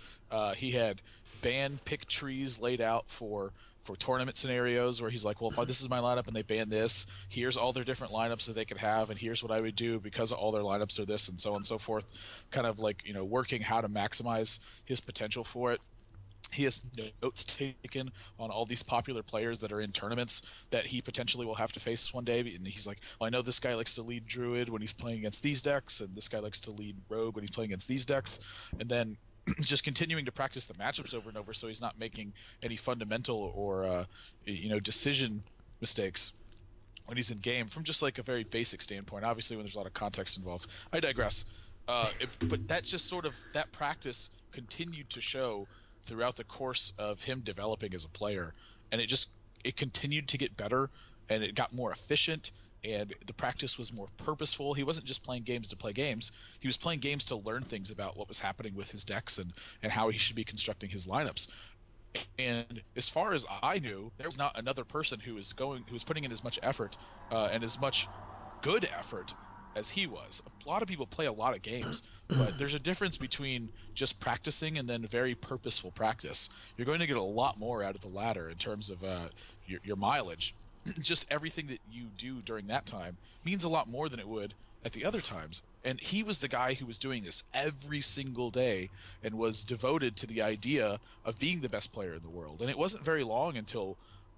He had ban pick trees laid out for tournament scenarios where he's like, well, if this is my lineup and they ban this, here's all their different lineups that they could have, and here's what I would do because all their lineups are this, and so on and so forth. Kind of like, working how to maximize his potential for it. He has notes taken on all these popular players that are in tournaments that he potentially will have to face one day. And he's like, well, I know this guy likes to lead Druid when he's playing against these decks, and this guy likes to lead Rogue when he's playing against these decks. And then just continuing to practice the matchups over and over so he's not making any fundamental or, decision mistakes when he's in game from just like a very basic standpoint. Obviously, when there's a lot of context involved. I digress. But that just sort of, that practice continued to show throughout the course of him developing as a player, and it continued to get better, and it got more efficient, and the practice was more purposeful. He wasn't just playing games to play games. He was playing games to learn things about what was happening with his decks and how he should be constructing his lineups. And as far as I knew, there was not another person who was putting in as much effort and as much good effort as he was. A lot of people play a lot of games, but there's a difference between just practicing and then very purposeful practice. You're going to get a lot more out of the latter in terms of your mileage. Just everything that you do during that time means a lot more than it would at the other times. And he was the guy who was doing this every single day and was devoted to the idea of being the best player in the world. And it wasn't very long until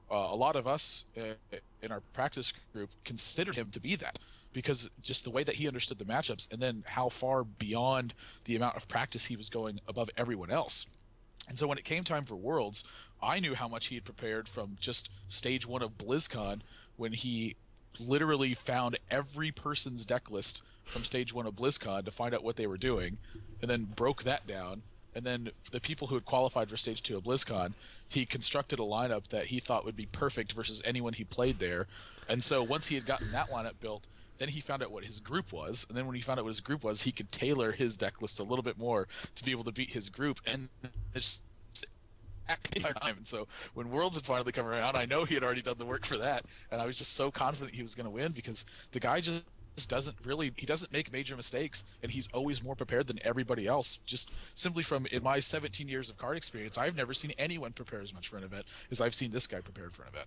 a lot of us in our practice group considered him to be that, because just the way that he understood the matchups and then how far beyond the amount of practice he was going above everyone else. And so when it came time for Worlds, I knew how much he had prepared from just stage 1 of BlizzCon, when he literally found every person's deck list from stage 1 of BlizzCon to find out what they were doing, and then broke that down. And then the people who had qualified for stage 2 of BlizzCon, he constructed a lineup that he thought would be perfect versus anyone he played there. And so once he had gotten that lineup built, then he found out what his group was, and then when he found out what his group was, he could tailor his deck list a little bit more to be able to beat his group. And it's time. And so when Worlds had finally come around, I know he had already done the work for that, and I was just so confident he was going to win, because the guy just doesn't make major mistakes, and he's always more prepared than everybody else. Just simply from in my 17 years of card experience, I've never seen anyone prepare as much for an event as I've seen this guy prepared for an event.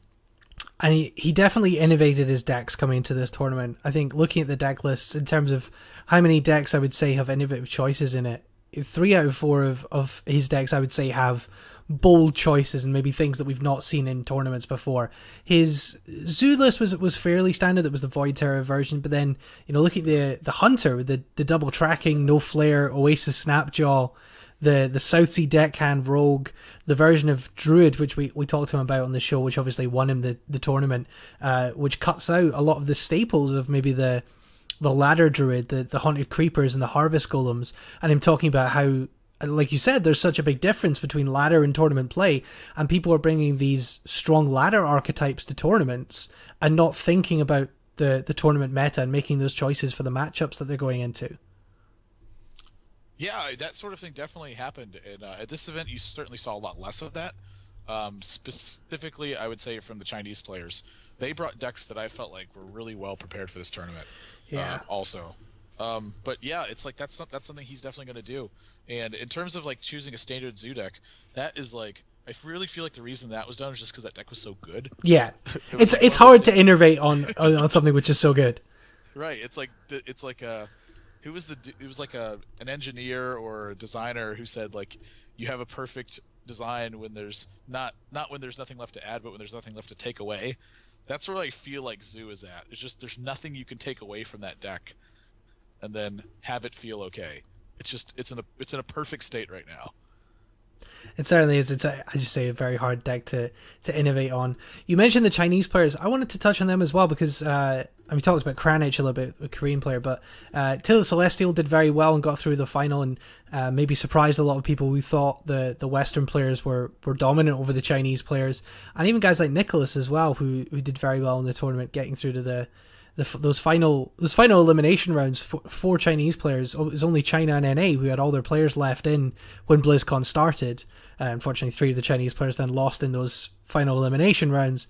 And he definitely innovated his decks coming into this tournament. I think looking at the deck lists in terms of how many decks I would say have innovative choices in it, 3 out of 4 of his decks I would say have bold choices and maybe things that we've not seen in tournaments before. His Zoo list was fairly standard. It was the Void Terror version, but then look at the Hunter with the double tracking, no flare, Oasis Snapjaw, the Southsea Deckhand Rogue, the version of Druid, which we talked to him about on the show, which obviously won him the tournament, which cuts out a lot of the staples of maybe the ladder Druid, the Haunted Creepers and the Harvest Golems, and him talking about how, like you said, there's such a big difference between ladder and tournament play, and people are bringing these strong ladder archetypes to tournaments and not thinking about the tournament meta and making those choices for the matchups that they're going into. Yeah, that sort of thing definitely happened. And at this event, you certainly saw a lot less of that. Specifically, I would say from the Chinese players. They brought decks that I felt like were really well prepared for this tournament. Yeah. Also. But yeah, it's like that's something he's definitely going to do. And in terms of like choosing a standard Zoo deck, that is like, I really feel like the reason that was done was just because that deck was so good. Yeah, it's hard to innovate on something which is so good. Right. It was like an engineer or a designer who said like, you have a perfect design when there's not when there's nothing left to add, but when there's nothing left to take away. That's where I feel like Zoo is at. There's nothing you can take away from that deck and then have it feel okay. It's in a perfect state right now. It certainly is. It's I just say a very hard deck to innovate on. You mentioned the Chinese players. I wanted to touch on them as well because we talked about Kranich a little bit, a Korean player, but Till Celestial did very well and got through the final and maybe surprised a lot of people who thought the Western players were dominant over the Chinese players, and even guys like Nicholas as well who did very well in the tournament, getting through to those final elimination rounds for Chinese players. It was only China and NA who had all their players left in when BlizzCon started. Unfortunately, 3 of the Chinese players then lost in those final elimination rounds.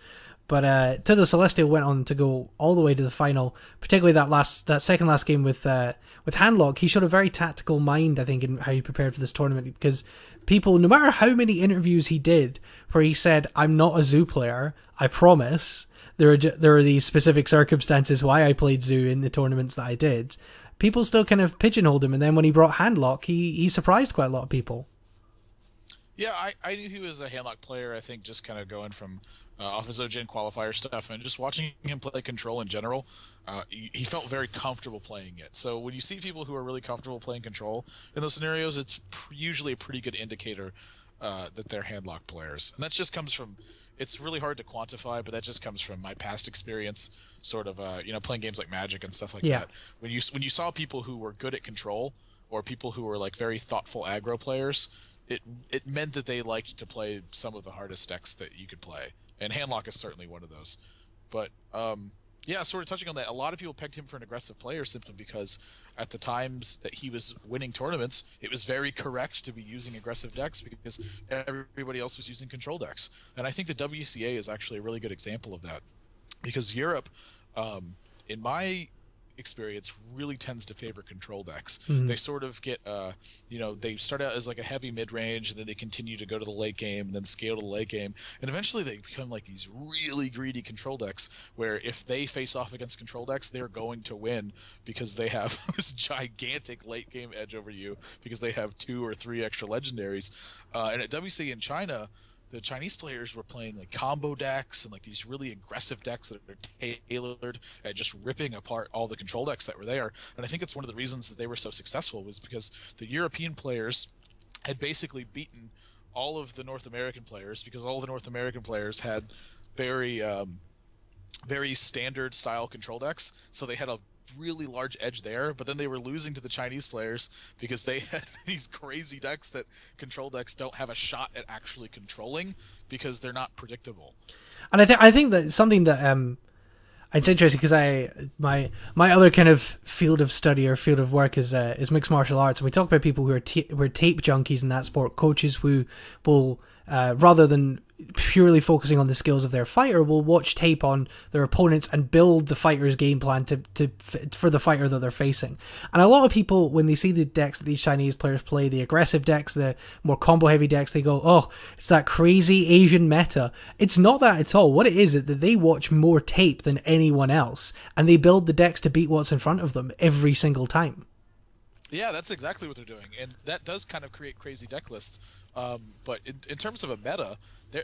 But Till Celestial went on to go all the way to the final, particularly that second last game with Handlock. He showed a very tactical mind, I think, in how he prepared for this tournament, because people, no matter how many interviews he did where he said, "I'm not a Zoo player, I promise. There are these specific circumstances why I played Zoo in the tournaments that I did," people still kind of pigeonholed him. And then when he brought Handlock, he surprised quite a lot of people. Yeah, I knew he was a handlock player. I think just kind of going from off his OGN qualifier stuff and just watching him play control in general, he felt very comfortable playing it. So when you see people who are really comfortable playing control in those scenarios, it's usually a pretty good indicator that they're handlock players. And that just comes from, it's really hard to quantify, but that just comes from my past experience, sort of, playing games like Magic and stuff like that. When you saw people who were good at control, or people who were like very thoughtful aggro players, it meant that they liked to play some of the hardest decks that you could play, and handlock is certainly one of those. But yeah, sort of touching on that, a lot of people pegged him for an aggressive player simply because at the times that he was winning tournaments, it was very correct to be using aggressive decks because everybody else was using control decks. And I think the WCA is actually a really good example of that, because Europe, in my experience, really tends to favor control decks. They sort of get they start out as like a heavy mid-range, and then they continue to go to the late game and then scale to the late game, and eventually they become like these really greedy control decks where if they face off against control decks, they're going to win because they have this gigantic late game edge over you because they have 2 or 3 extra legendaries. And at WC in China, the Chinese players were playing like combo decks and like these really aggressive decks that are tailored at just ripping apart all the control decks that were there. And I think it's one of the reasons that they were so successful was because the European players had basically beaten all of the North American players, because all the North American players had very very standard style control decks. So they had a really large edge there, but then they were losing to the Chinese players because they had these crazy decks that control decks don't have a shot at actually controlling because they're not predictable. And I think that something that it's interesting because my other kind of field of study or field of work is mixed martial arts, and we talk about people who are tape junkies in that sport, coaches who will rather than purely focusing on the skills of their fighter, will watch tape on their opponents and build the fighter's game plan for the fighter that they're facing. And a lot of people, when they see the decks that these Chinese players play, the aggressive decks, the more combo heavy decks, they go, oh, it's that crazy Asian meta. It's not that at all. What it is that they watch more tape than anyone else, and they build the decks to beat what's in front of them every single time. Yeah, that's exactly what they're doing, and that does kind of create crazy deck lists. But in terms of a meta,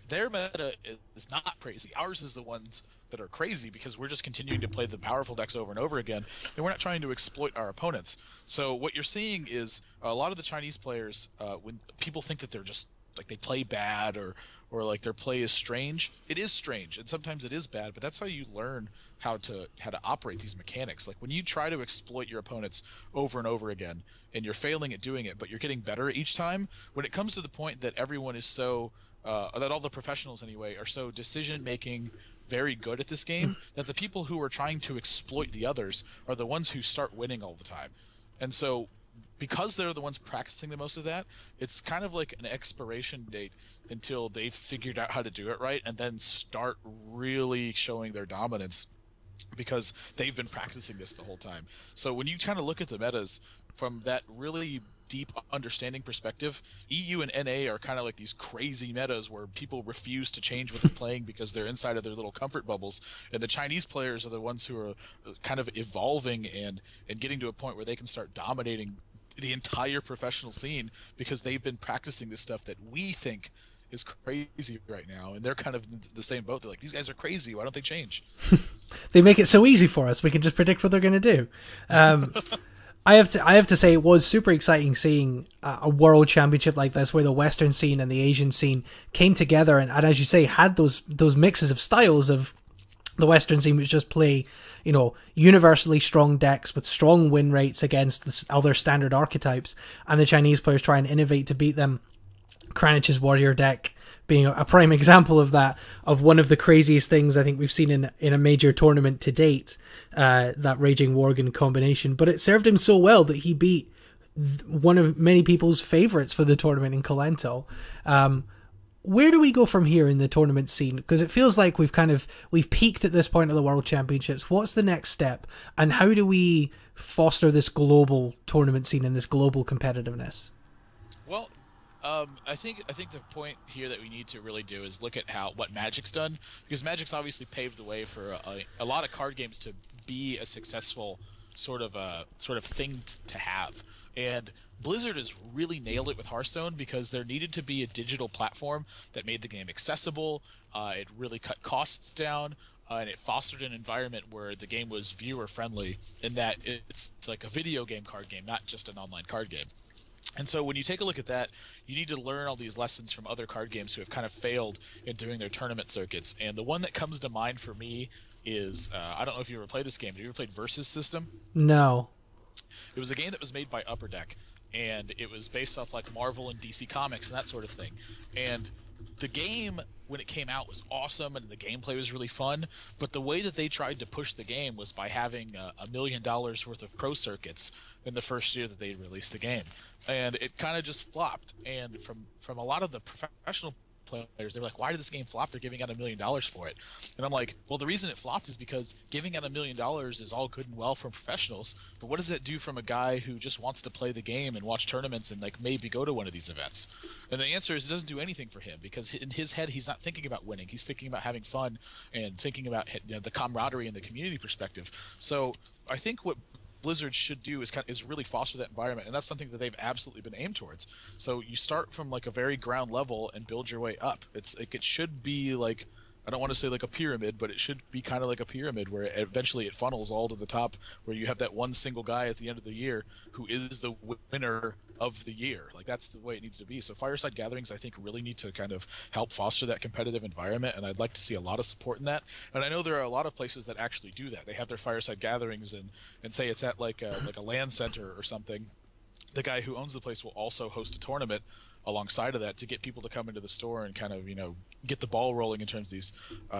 their meta is not crazy. Ours is the ones that are crazy because we're just continuing to play the powerful decks over and over again, and we're not trying to exploit our opponents. So what you're seeing is a lot of the Chinese players, when people think that they're just like they play bad or like their play is strange, it is strange, and sometimes it is bad, but that's how you learn how to operate these mechanics. Like when you try to exploit your opponents over and over again and you're failing at doing it, but you're getting better each time, when it comes to the point that everyone is so that all the professionals anyway are so decision making very good at this game, that the people who are trying to exploit the others are the ones who start winning all the time. And so because they're the ones practicing the most of that, it's kind of like an expiration date until they've figured out how to do it right and then start really showing their dominance because they've been practicing this the whole time. So when you kind of look at the metas from that really deep understanding perspective, EU and NA are kind of like these crazy metas where people refuse to change what they're playing because they're inside of their little comfort bubbles, and the Chinese players are the ones who are kind of evolving and getting to a point where they can start dominating the entire professional scene because they've been practicing this stuff that we think is crazy right now, and they're kind of in the same boat. They're like, these guys are crazy, why don't they change? They make it so easy for us, we can just predict what they're going to do. I have to say it was super exciting seeing a world championship like this where the Western scene and the Asian scene came together and as you say, had those mixes of styles of the Western scene, which just play, universally strong decks with strong win rates against the other standard archetypes, and the Chinese players try and innovate to beat them. Kranich's warrior deck being a prime example of that, of one of the craziest things I think we've seen in a major tournament to date, that Raging Worgen combination. But it served him so well that he beat one of many people's favorites for the tournament in Colento. Where do we go from here in the tournament scene? Because it feels like we've peaked at this point of the World Championships. What's the next step? And how do we foster this global tournament scene and this global competitiveness? Well, I think the point here that we need to really do is look at what Magic's done, because Magic's obviously paved the way for a lot of card games to be a successful sort of thing to have. And Blizzard has really nailed it with Hearthstone because there needed to be a digital platform that made the game accessible. It really cut costs down, and it fostered an environment where the game was viewer friendly in that it's like a video game card game, not just an online card game. And so when you take a look at that, you need to learn all these lessons from other card games who have kind of failed in doing their tournament circuits. And the one that comes to mind for me is, I don't know if you ever played this game. Have you ever played Versus System? No. It was a game that was made by Upper Deck, and it was based off like Marvel and DC Comics and that sort of thing. And the game, when it came out, was awesome, and the gameplay was really fun, but the way that they tried to push the game was by having $1 million worth of pro circuits in the first year that they released the game. And it kind of just flopped. And from a lot of the professional players, they were like, why did this game flop? They're giving out $1 million for it. And I'm like, well, the reason it flopped is because giving out $1 million is all good and well from professionals, but what does that do from a guy who just wants to play the game and watch tournaments and like maybe go to one of these events? And the answer is it doesn't do anything for him, because in his head he's not thinking about winning. He's thinking about having fun and thinking about, you know, the camaraderie and the community perspective. So I think what Blizzard should do is really foster that environment, and that's something that they've absolutely been aimed towards. So you start from like a very ground level and build your way up. It should be like, I don't want to say like a pyramid, but it should be kind of like a pyramid where eventually it funnels all to the top, where you have that one single guy at the end of the year who is the winner of the year. Like, that's the way it needs to be. So fireside gatherings, I think, really need to kind of help foster that competitive environment, and I'd like to see a lot of support in that. And I know there are a lot of places that actually do that. They have their fireside gatherings and say it's at like a LAN center or something. The guy who owns the place will also host a tournament alongside of that to get people to come into the store and kind of, you know, get the ball rolling in terms of these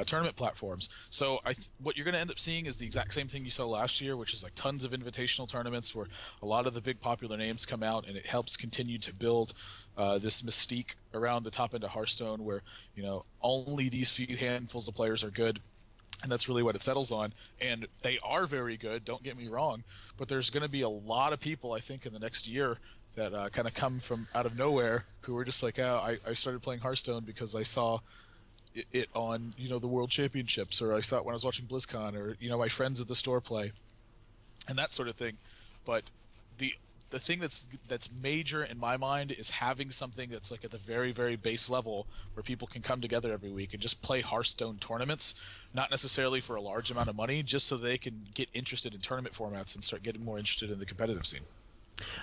tournament platforms. So what you're going to end up seeing is the exact same thing you saw last year, which is like tons of invitational tournaments where a lot of the big popular names come out, and it helps continue to build this mystique around the top end of Hearthstone, where, you know, only these few handfuls of players are good. And that's really what it settles on. And they are very good, don't get me wrong, but there's going to be a lot of people, I think, in the next year that kind of come from out of nowhere who are just like, oh, I started playing Hearthstone because I saw it on, you know, the World Championships, or I saw it when I was watching BlizzCon, or, you know, my friends at the store play, and that sort of thing. But the thing that's major in my mind is having something that's like at the very, very base level where people can come together every week and just play Hearthstone tournaments, not necessarily for a large amount of money, just so they can get interested in tournament formats and start getting more interested in the competitive scene.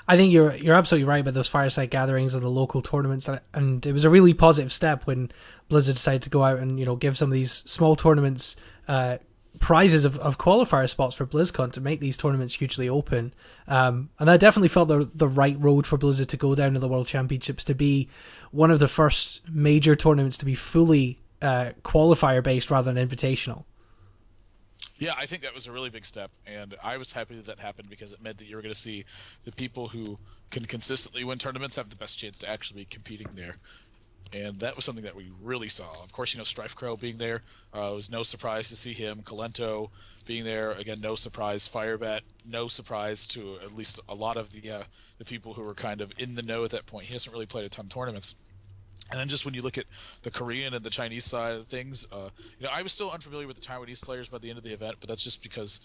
I think you're absolutely right about those fireside gatherings and the local tournaments, and it was a really positive step when Blizzard decided to go out and, you know, give some of these small tournaments prizes of qualifier spots for BlizzCon to make these tournaments hugely open. And I definitely felt the right road for Blizzard to go down to the World Championships, to be one of the first major tournaments to be fully qualifier based rather than invitational. Yeah, I think that was a really big step, and I was happy that happened because it meant that you were going to see the people who can consistently win tournaments have the best chance to actually be competing there. And that was something that we really saw. Of course, you know, Strife Crow being there, it was no surprise to see him. Kalento being there, again, no surprise. Firebat, no surprise to at least a lot of the people who were kind of in the know at that point. He hasn't really played a ton of tournaments. And then just when you look at the Korean and the Chinese side of things, you know, I was still unfamiliar with the Taiwanese players by the end of the event, but that's just because,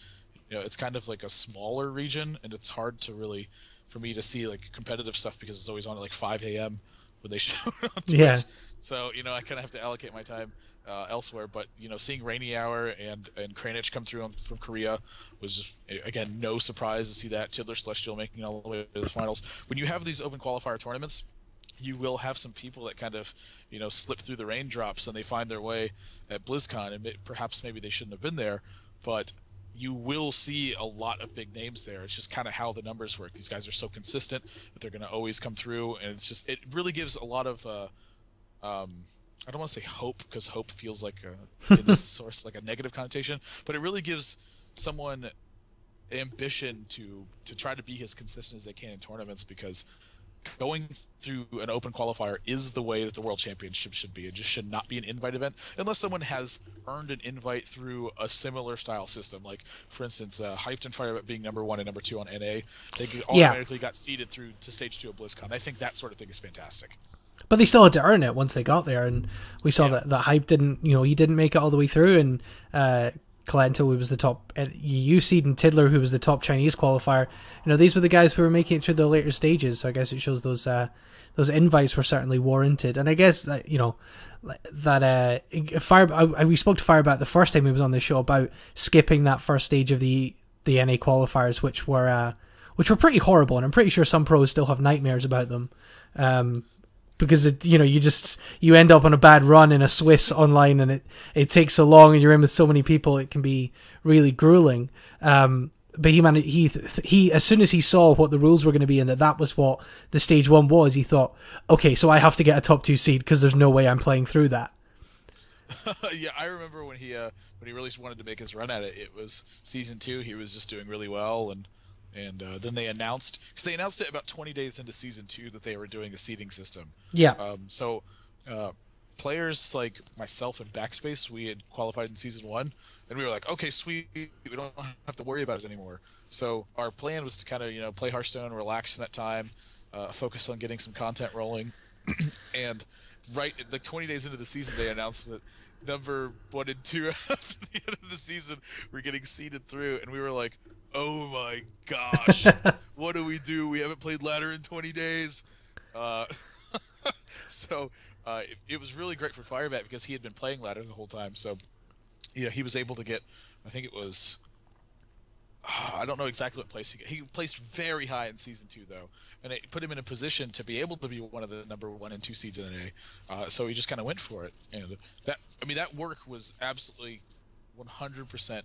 you know, it's kind of like a smaller region, and it's hard to really, for me to see like competitive stuff because it's always on at like 5 a.m. when they show it on Twitch. Yeah. So, you know, I kind of have to allocate my time elsewhere. But, you know, seeing Rainy Hour and Kranich come through from Korea was just, again, no surprise to see that. Tiddler Celestial making it all the way to the finals. When you have these open qualifier tournaments, you will have some people that kind of, you know, slip through the raindrops and they find their way at BlizzCon, and perhaps maybe they shouldn't have been there, but you will see a lot of big names there. It's just kind of how the numbers work. These guys are so consistent that they're going to always come through, and it's just, it really gives a lot of I don't want to say hope, because hope feels like in this source like a negative connotation, but it really gives someone ambition to try to be as consistent as they can in tournaments, because going through an open qualifier is the way that the World Championship should be. It just should not be an invite event unless someone has earned an invite through a similar style system. Like, for instance, Hyped and Firebat being number 1 and number 2 on NA, they automatically got seeded through to stage 2 of BlizzCon. I think that sort of thing is fantastic. But they still had to earn it once they got there, and we saw that Hype didn't, you know, he didn't make it all the way through, and Kalento, who was the top EU seed, and Tiddler, who was the top Chinese qualifier. These were the guys who were making it through the later stages. So I guess it shows those invites were certainly warranted. And I guess that we spoke to Firebat the first time he was on the show about skipping that first stage of the NA qualifiers, which were pretty horrible, and I'm pretty sure some pros still have nightmares about them. Because you end up on a bad run in a Swiss online, and it takes so long, and you're in with so many people, it can be really grueling. But he as soon as he saw what the rules were going to be, and that was what the stage 1 was, he thought, okay, so I have to get a top 2 seed because there's no way I'm playing through that. Yeah, I remember when he really wanted to make his run at it. It was season 2. He was just doing really well, and then they announced, because they announced it about 20 days into season 2 that they were doing a seeding system. Yeah. So players like myself and Backspace, we had qualified in season 1, and we were like, okay, sweet, we don't have to worry about it anymore. So our plan was to kind of play Hearthstone, relax in that time, focus on getting some content rolling, and right like 20 days into the season, they announced that number 1 and 2 after the end of the season were getting seeded through, and we were like, oh my gosh, what do? We haven't played ladder in 20 days. So it was really great for Firebat because he had been playing ladder the whole time. So he was able to get, I think it was, I don't know exactly what place he placed very high in season 2 though, and it put him in a position to be able to be one of the number 1 and 2 seeds in NA. So he just kind of went for it, and that work was absolutely 100%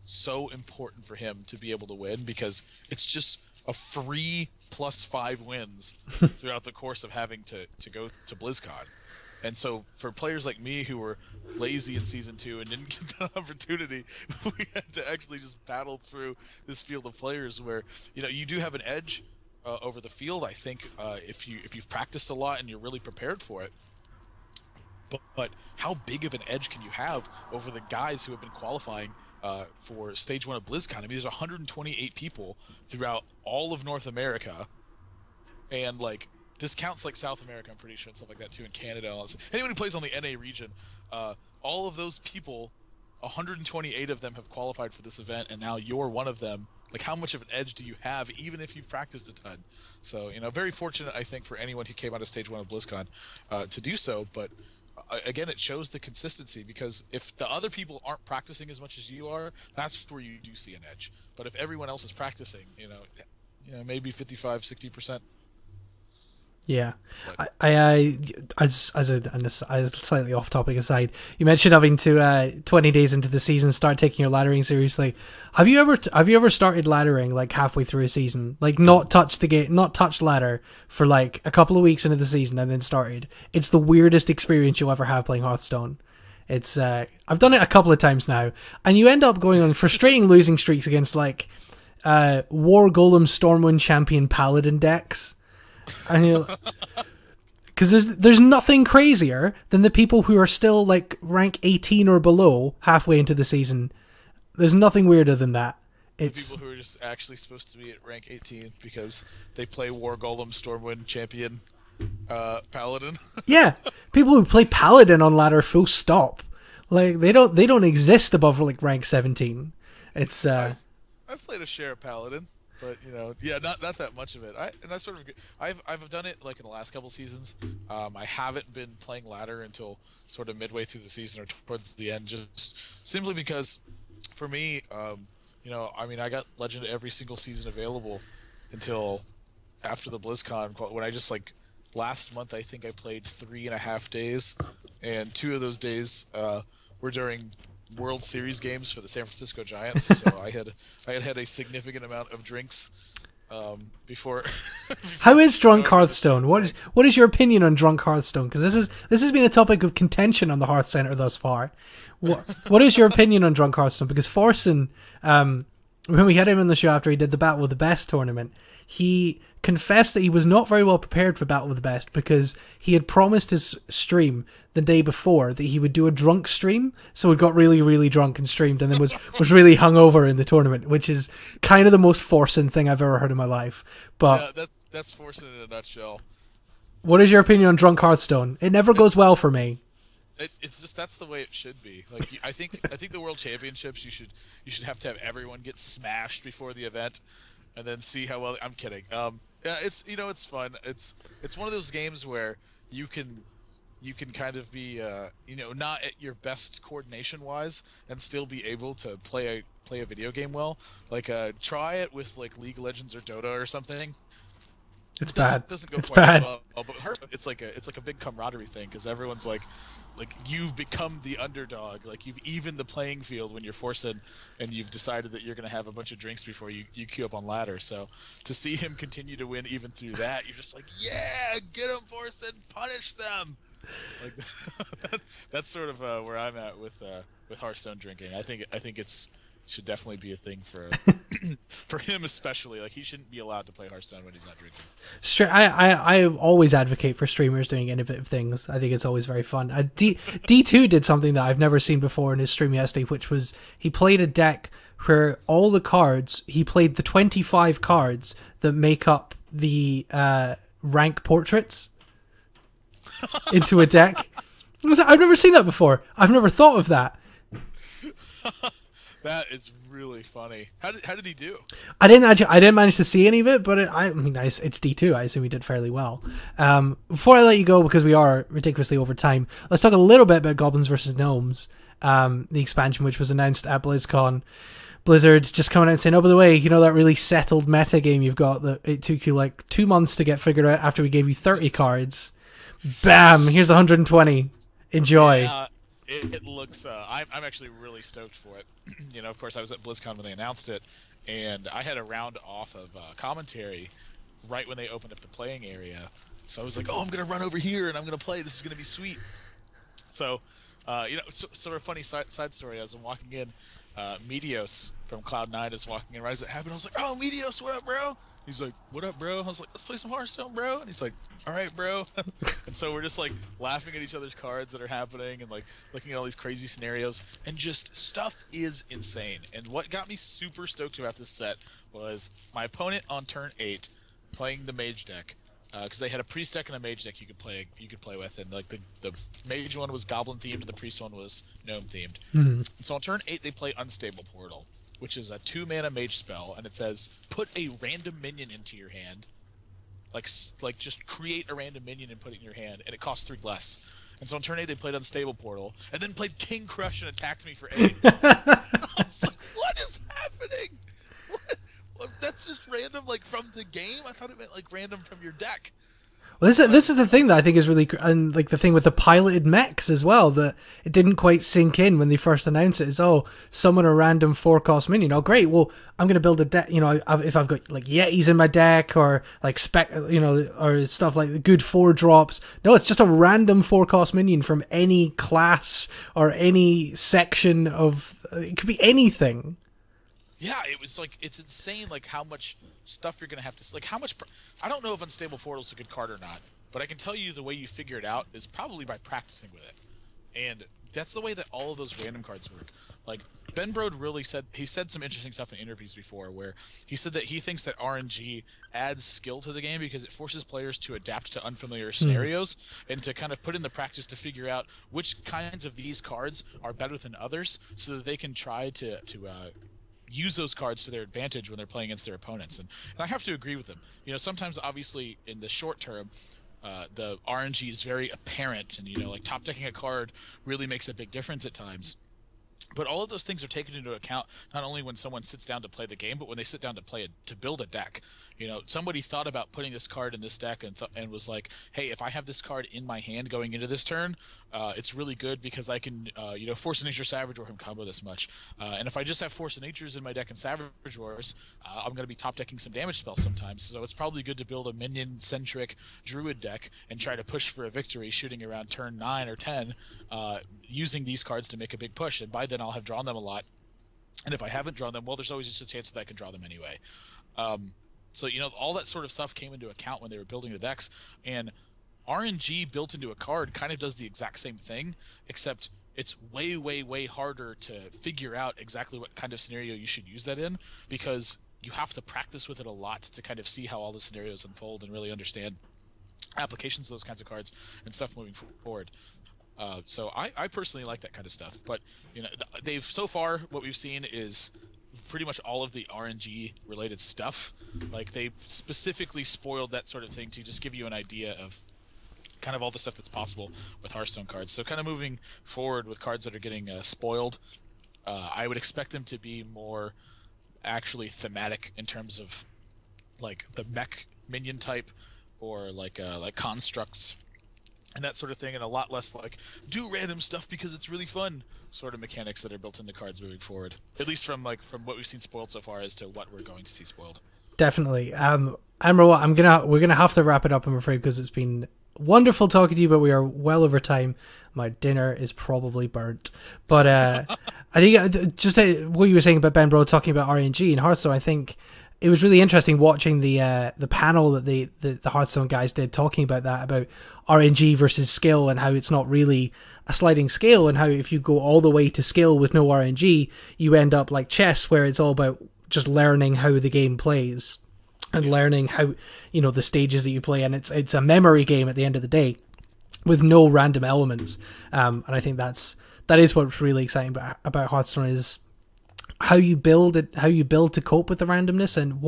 so important for him to be able to win, because it's just a free +5 wins throughout the course of having to go to BlizzCon. And so for players like me who were lazy in season 2 and didn't get that opportunity, we had to actually just battle through this field of players where you do have an edge over the field, I think, if you've practiced a lot and you're really prepared for it. But how big of an edge can you have over the guys who have been qualifying for stage 1 of BlizzCon? I mean, there's 128 people throughout all of North America, and this counts like South America, I'm pretty sure, and stuff like that too, in Canada. Anyone who plays on the NA region, all of those people, 128 of them have qualified for this event, and now you're one of them. How much of an edge do you have, even if you've practiced a ton? So, very fortunate, I think, for anyone who came out of stage 1 of BlizzCon to do so, but again, it shows the consistency, because if the other people aren't practicing as much as you are, that's where you do see an edge. But if everyone else is practicing, maybe 55-60%. Yeah, I as a slightly off topic aside, you mentioned having to 20 days into the season start taking your laddering seriously. Have you ever started laddering halfway through a season, not touch the game, not touch ladder for a couple of weeks into the season and then started? It's the weirdest experience you'll ever have playing Hearthstone. It's I've done it a couple of times now, and you end up going on frustrating losing streaks against War Golem Stormwind Champion Paladin decks. And because there's nothing crazier than the people who are still rank 18 or below halfway into the season. There's nothing weirder than that. It's the people who are just actually supposed to be at rank 18 because they play War Golem Stormwind Champion Paladin. Yeah, people who play Paladin on ladder full stop. They don't exist above rank 17. It's I've played a share of Paladin. But not that much of it. I've done it in the last couple seasons. I haven't been playing ladder until sort of midway through the season or towards the end, just simply because, for me, I got Legend every single season available until after the BlizzCon, when I just last month I think I played 3.5 days, and 2 of those days were during World Series games for the San Francisco Giants, so I had a significant amount of drinks before. How is drunk Hearthstone? What is your opinion on drunk Hearthstone? Because this has been a topic of contention on the HearthCenter thus far. What is your opinion on drunk Hearthstone? Because Forsen, when we had him on the show after he did the Battle of the Best tournament, he confessed that he was not very well prepared for Battle of the Best because he had promised his stream the day before that he would do a drunk stream, so he got really, really drunk and streamed, and then was really hungover in the tournament, which is kind of the most Forsen thing I've ever heard in my life. But yeah, that's Forsen in a nutshell. What is your opinion on drunk Hearthstone? It never goes well for me. it's just that's the way it should be. Like I think the World Championships you should have to have everyone get smashed before the event, and then see how well. I'm kidding. Yeah, it's it's fun. It's one of those games where you can kind of be not at your best coordination wise and still be able to play a video game well. Like try it with like League of Legends or Dota or something. It's bad. Doesn't go It's quite bad. as well. But Hearthstone, it's like a big camaraderie thing because everyone's like you've become the underdog. Like you've evened the playing field when you're forcing, and you've decided that you're going to have a bunch of drinks before you queue up on ladder. So to see him continue to win even through that, you're just like, yeah, get him, Forsen, punish them. Like that's sort of where I'm at with Hearthstone drinking. I think it's should definitely be a thing for for him especially. Like he shouldn't be allowed to play Hearthstone when he's not drinking. I always advocate for streamers doing innovative things. I think it's always very fun. DTwo did something that I've never seen before in his stream yesterday, which was he played a deck where all the cards, he played the 25 cards that make up the rank portraits into a deck. I've never seen that before. I've never thought of that. That is really funny. How did he do? I didn't manage to see any of it, but it's D2. I assume he did fairly well. Before I let you go, because we are ridiculously over time, let's talk a little bit about Goblins vs. Gnomes, the expansion which was announced at BlizzCon. Blizzard's just coming out and saying, oh, by the way, that really settled meta game you've got that it took you like 2 months to get figured out after we gave you 30 cards. Bam! Here's 120. Enjoy. Yeah. It looks. I'm actually really stoked for it. Of course, I was at BlizzCon when they announced it, and I had a round off of commentary right when they opened up the playing area. So I was like, "Oh, I'm gonna run over here and I'm gonna play. This is gonna be sweet." So, sort of funny side story. As I'm walking in, Meteos from Cloud9 is walking in right as it happened. I was like, "Oh, Meteos, what up, bro?" He's like, "What up, bro?" I was like, "Let's play some Hearthstone, bro." And he's like, "All right, bro." And so we're just like laughing at each other's cards that are happening and like looking at all these crazy scenarios, and just stuff is insane. And what got me super stoked about this set was my opponent on turn 8 playing the mage deck, because they had a priest deck and a mage deck you could play with, and like the mage one was goblin themed and the priest one was gnome themed. Mm-hmm. And so on turn 8 they play Unstable Portal, which is a 2-mana mage spell, and it says put a random minion into your hand. Like just create a random minion and put it in your hand, and it costs 3 less. And so on turn 8 they played Unstable Portal, and then played King Crush and attacked me for 8. I was like, what is happening? What? That's just random, like from the game? I thought it meant like random from your deck. Well, this is the thing that I think is really, and like the thing with the piloted mechs as well, that it didn't quite sink in when they first announced it. Is summon a random 4-cost minion. Oh, great! Well, I'm going to build a deck. If I've got like Yetis in my deck or like or stuff like the good 4-drops. No, it's just a random 4-cost minion from any class or any section of. It could be anything. Yeah, it was like, it's insane, like how much stuff you're gonna have to, like how much. I don't know if Unstable Portal's a good card or not, but I can tell you the way you figure it out is probably by practicing with it, and that's the way that all of those random cards work. Like Ben Brode really said some interesting stuff in interviews before, where he said that he thinks that RNG adds skill to the game because it forces players to adapt to unfamiliar scenarios and to kind of put in the practice to figure out which kinds of these cards are better than others, so that they can try to use those cards to their advantage when they're playing against their opponents. And I have to agree with them. Sometimes obviously in the short term, the RNG is very apparent, and like top decking a card really makes a big difference at times. But all of those things are taken into account not only when someone sits down to play the game, but when they sit down to build a deck. Somebody thought about putting this card in this deck and was like, hey, if I have this card in my hand going into this turn, it's really good because I can, Force of Nature, Savage War him combo this much. And if I just have Force of Natures in my deck and Savage Wars, I'm going to be top decking some damage spells sometimes. So it's probably good to build a minion-centric Druid deck and try to push for a victory shooting around turn 9 or 10, using these cards to make a big push. And by then I'll have drawn them a lot. And if I haven't drawn them, well, there's always just a chance that I can draw them anyway. So, all that sort of stuff came into account when they were building the decks. And RNG built into a card kind of does the exact same thing, except it's way, way, way harder to figure out exactly what kind of scenario you should use that in, because you have to practice with it a lot to kind of see how all the scenarios unfold and really understand applications of those kinds of cards and stuff moving forward. So I personally like that kind of stuff. But they've so far what we've seen is pretty much all of the RNG related stuff. Like they specifically spoiled that sort of thing to just give you an idea of kind of all the stuff that's possible with Hearthstone cards. So kind of moving forward with cards that are getting spoiled, I would expect them to be more actually thematic in terms of like the mech minion type or like constructs and that sort of thing, and a lot less like do random stuff because it's really fun sort of mechanics that are built into cards moving forward. At least from what we've seen spoiled so far as to what we're going to see spoiled. Definitely. Amro, we're gonna have to wrap it up, I'm afraid, because it's been wonderful talking to you, but we are well over time. My dinner is probably burnt. But I think just what you were saying about Ben Bro talking about RNG in Hearthstone, I think it was really interesting watching the panel that the Hearthstone guys did talking about that, about RNG versus skill and how it's not really a sliding scale, and how if you go all the way to skill with no RNG, you end up like chess, where it's all about just learning how the game plays and learning how, the stages that you play, and it's a memory game at the end of the day with no random elements. And I think that is what's really exciting about Hearthstone, is how you build to cope with the randomness, and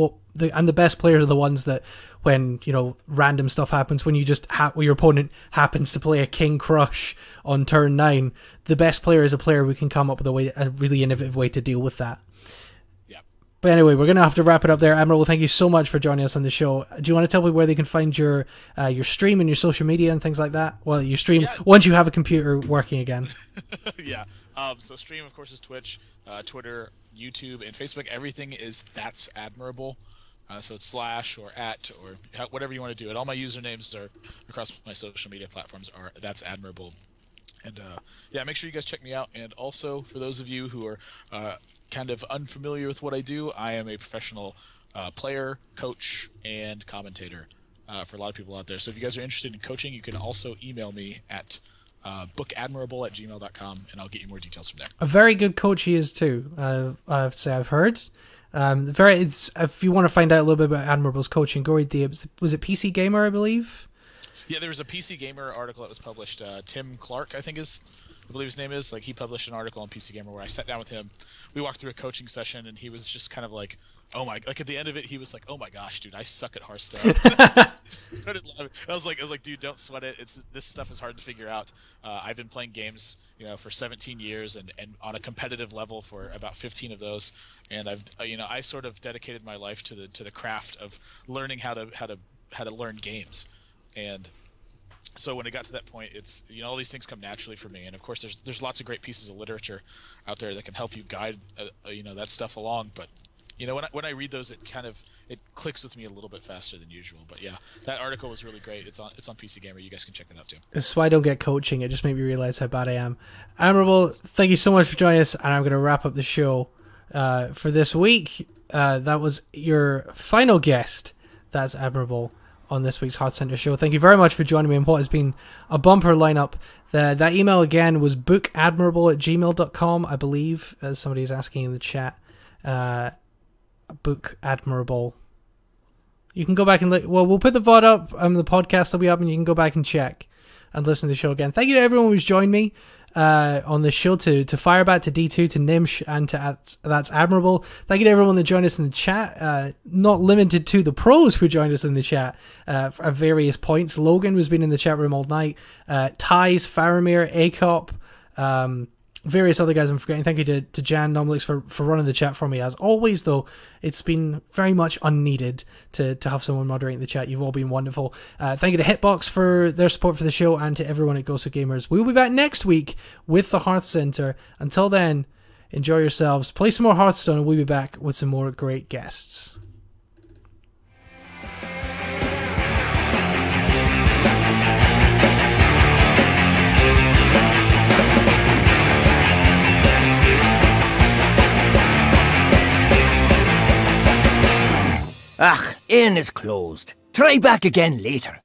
the best players are the ones that when random stuff happens, when you just when your opponent happens to play a King Crush on turn 9, the best player is a player who can come up with a really innovative way to deal with that. But anyway, we're going to have to wrap it up there. Admirable, thank you so much for joining us on the show. Do you want to tell me where they can find your stream and your social media and things like that? Well, your stream, once you have a computer working again. Yeah. So stream, of course, is Twitch, Twitter, YouTube, and Facebook. Everything is ThatsAdmirable. So it's / or @ or whatever you want to do it. All my usernames are across my social media platforms are ThatsAdmirable. And make sure you guys check me out. And also, for those of you who are kind of unfamiliar with what I do, I am a professional player, coach, and commentator for a lot of people out there. So if you guys are interested in coaching, you can also email me at bookadmirable@gmail.com, and I'll get you more details from there. A very good coach he is too. I have to say, I've heard. If you want to find out a little bit about Admirable's coaching, go read was it PC Gamer, I believe? Yeah, there was a PC Gamer article that was published. Tim Clark, I believe his name is. Like, he published an article on PC Gamer where I sat down with him. We walked through a coaching session, and he was just kind of like, at the end of it, he was like, "Oh my gosh, dude, I suck at Hearthstone." Started laughing. I was like, dude, don't sweat it. This stuff is hard to figure out. I've been playing games, for 17 years, and on a competitive level for about 15 of those, and I sort of dedicated my life to the craft of learning how to learn games, and so when it got to that point, it's all these things come naturally for me, and of course there's lots of great pieces of literature out there that can help you guide that stuff along, but when I read those, it clicks with me a little bit faster than usual. But yeah, that article was really great. It's on PC Gamer. You guys can check that out too. That's why I don't get coaching. It just made me realize how bad I am. Admirable, thank you so much for joining us, and I'm going to wrap up the show for this week. That was your final guest. That's Admirable on this week's HearthCenter show. Thank you very much for joining me in what has been a bumper lineup. That email again was bookadmirable@gmail.com, I believe, as somebody is asking in the chat. Book Admirable. You can go back and we'll put the VOD up, the podcast will be up, and you can go back and check and listen to the show again. Thank you to everyone who's joined me on the show, to Firebat, to DTwo, to Gnimsh, and to That's Admirable. Thank you to everyone that joined us in the chat, not limited to the pros who joined us in the chat at various points. Logan, who's been in the chat room all night, Ties, Faramir, Acop, various other guys I'm forgetting. Thank you to Jan Nomlix for running the chat for me. As always, though, it's been very much unneeded to have someone moderating the chat. You've all been wonderful. Thank you to Hitbox for their support for the show, and to everyone at GosuGamers. We'll be back next week with the HearthCenter. Until then, enjoy yourselves, play some more Hearthstone, and we'll be back with some more great guests. Inn is closed. Try back again later.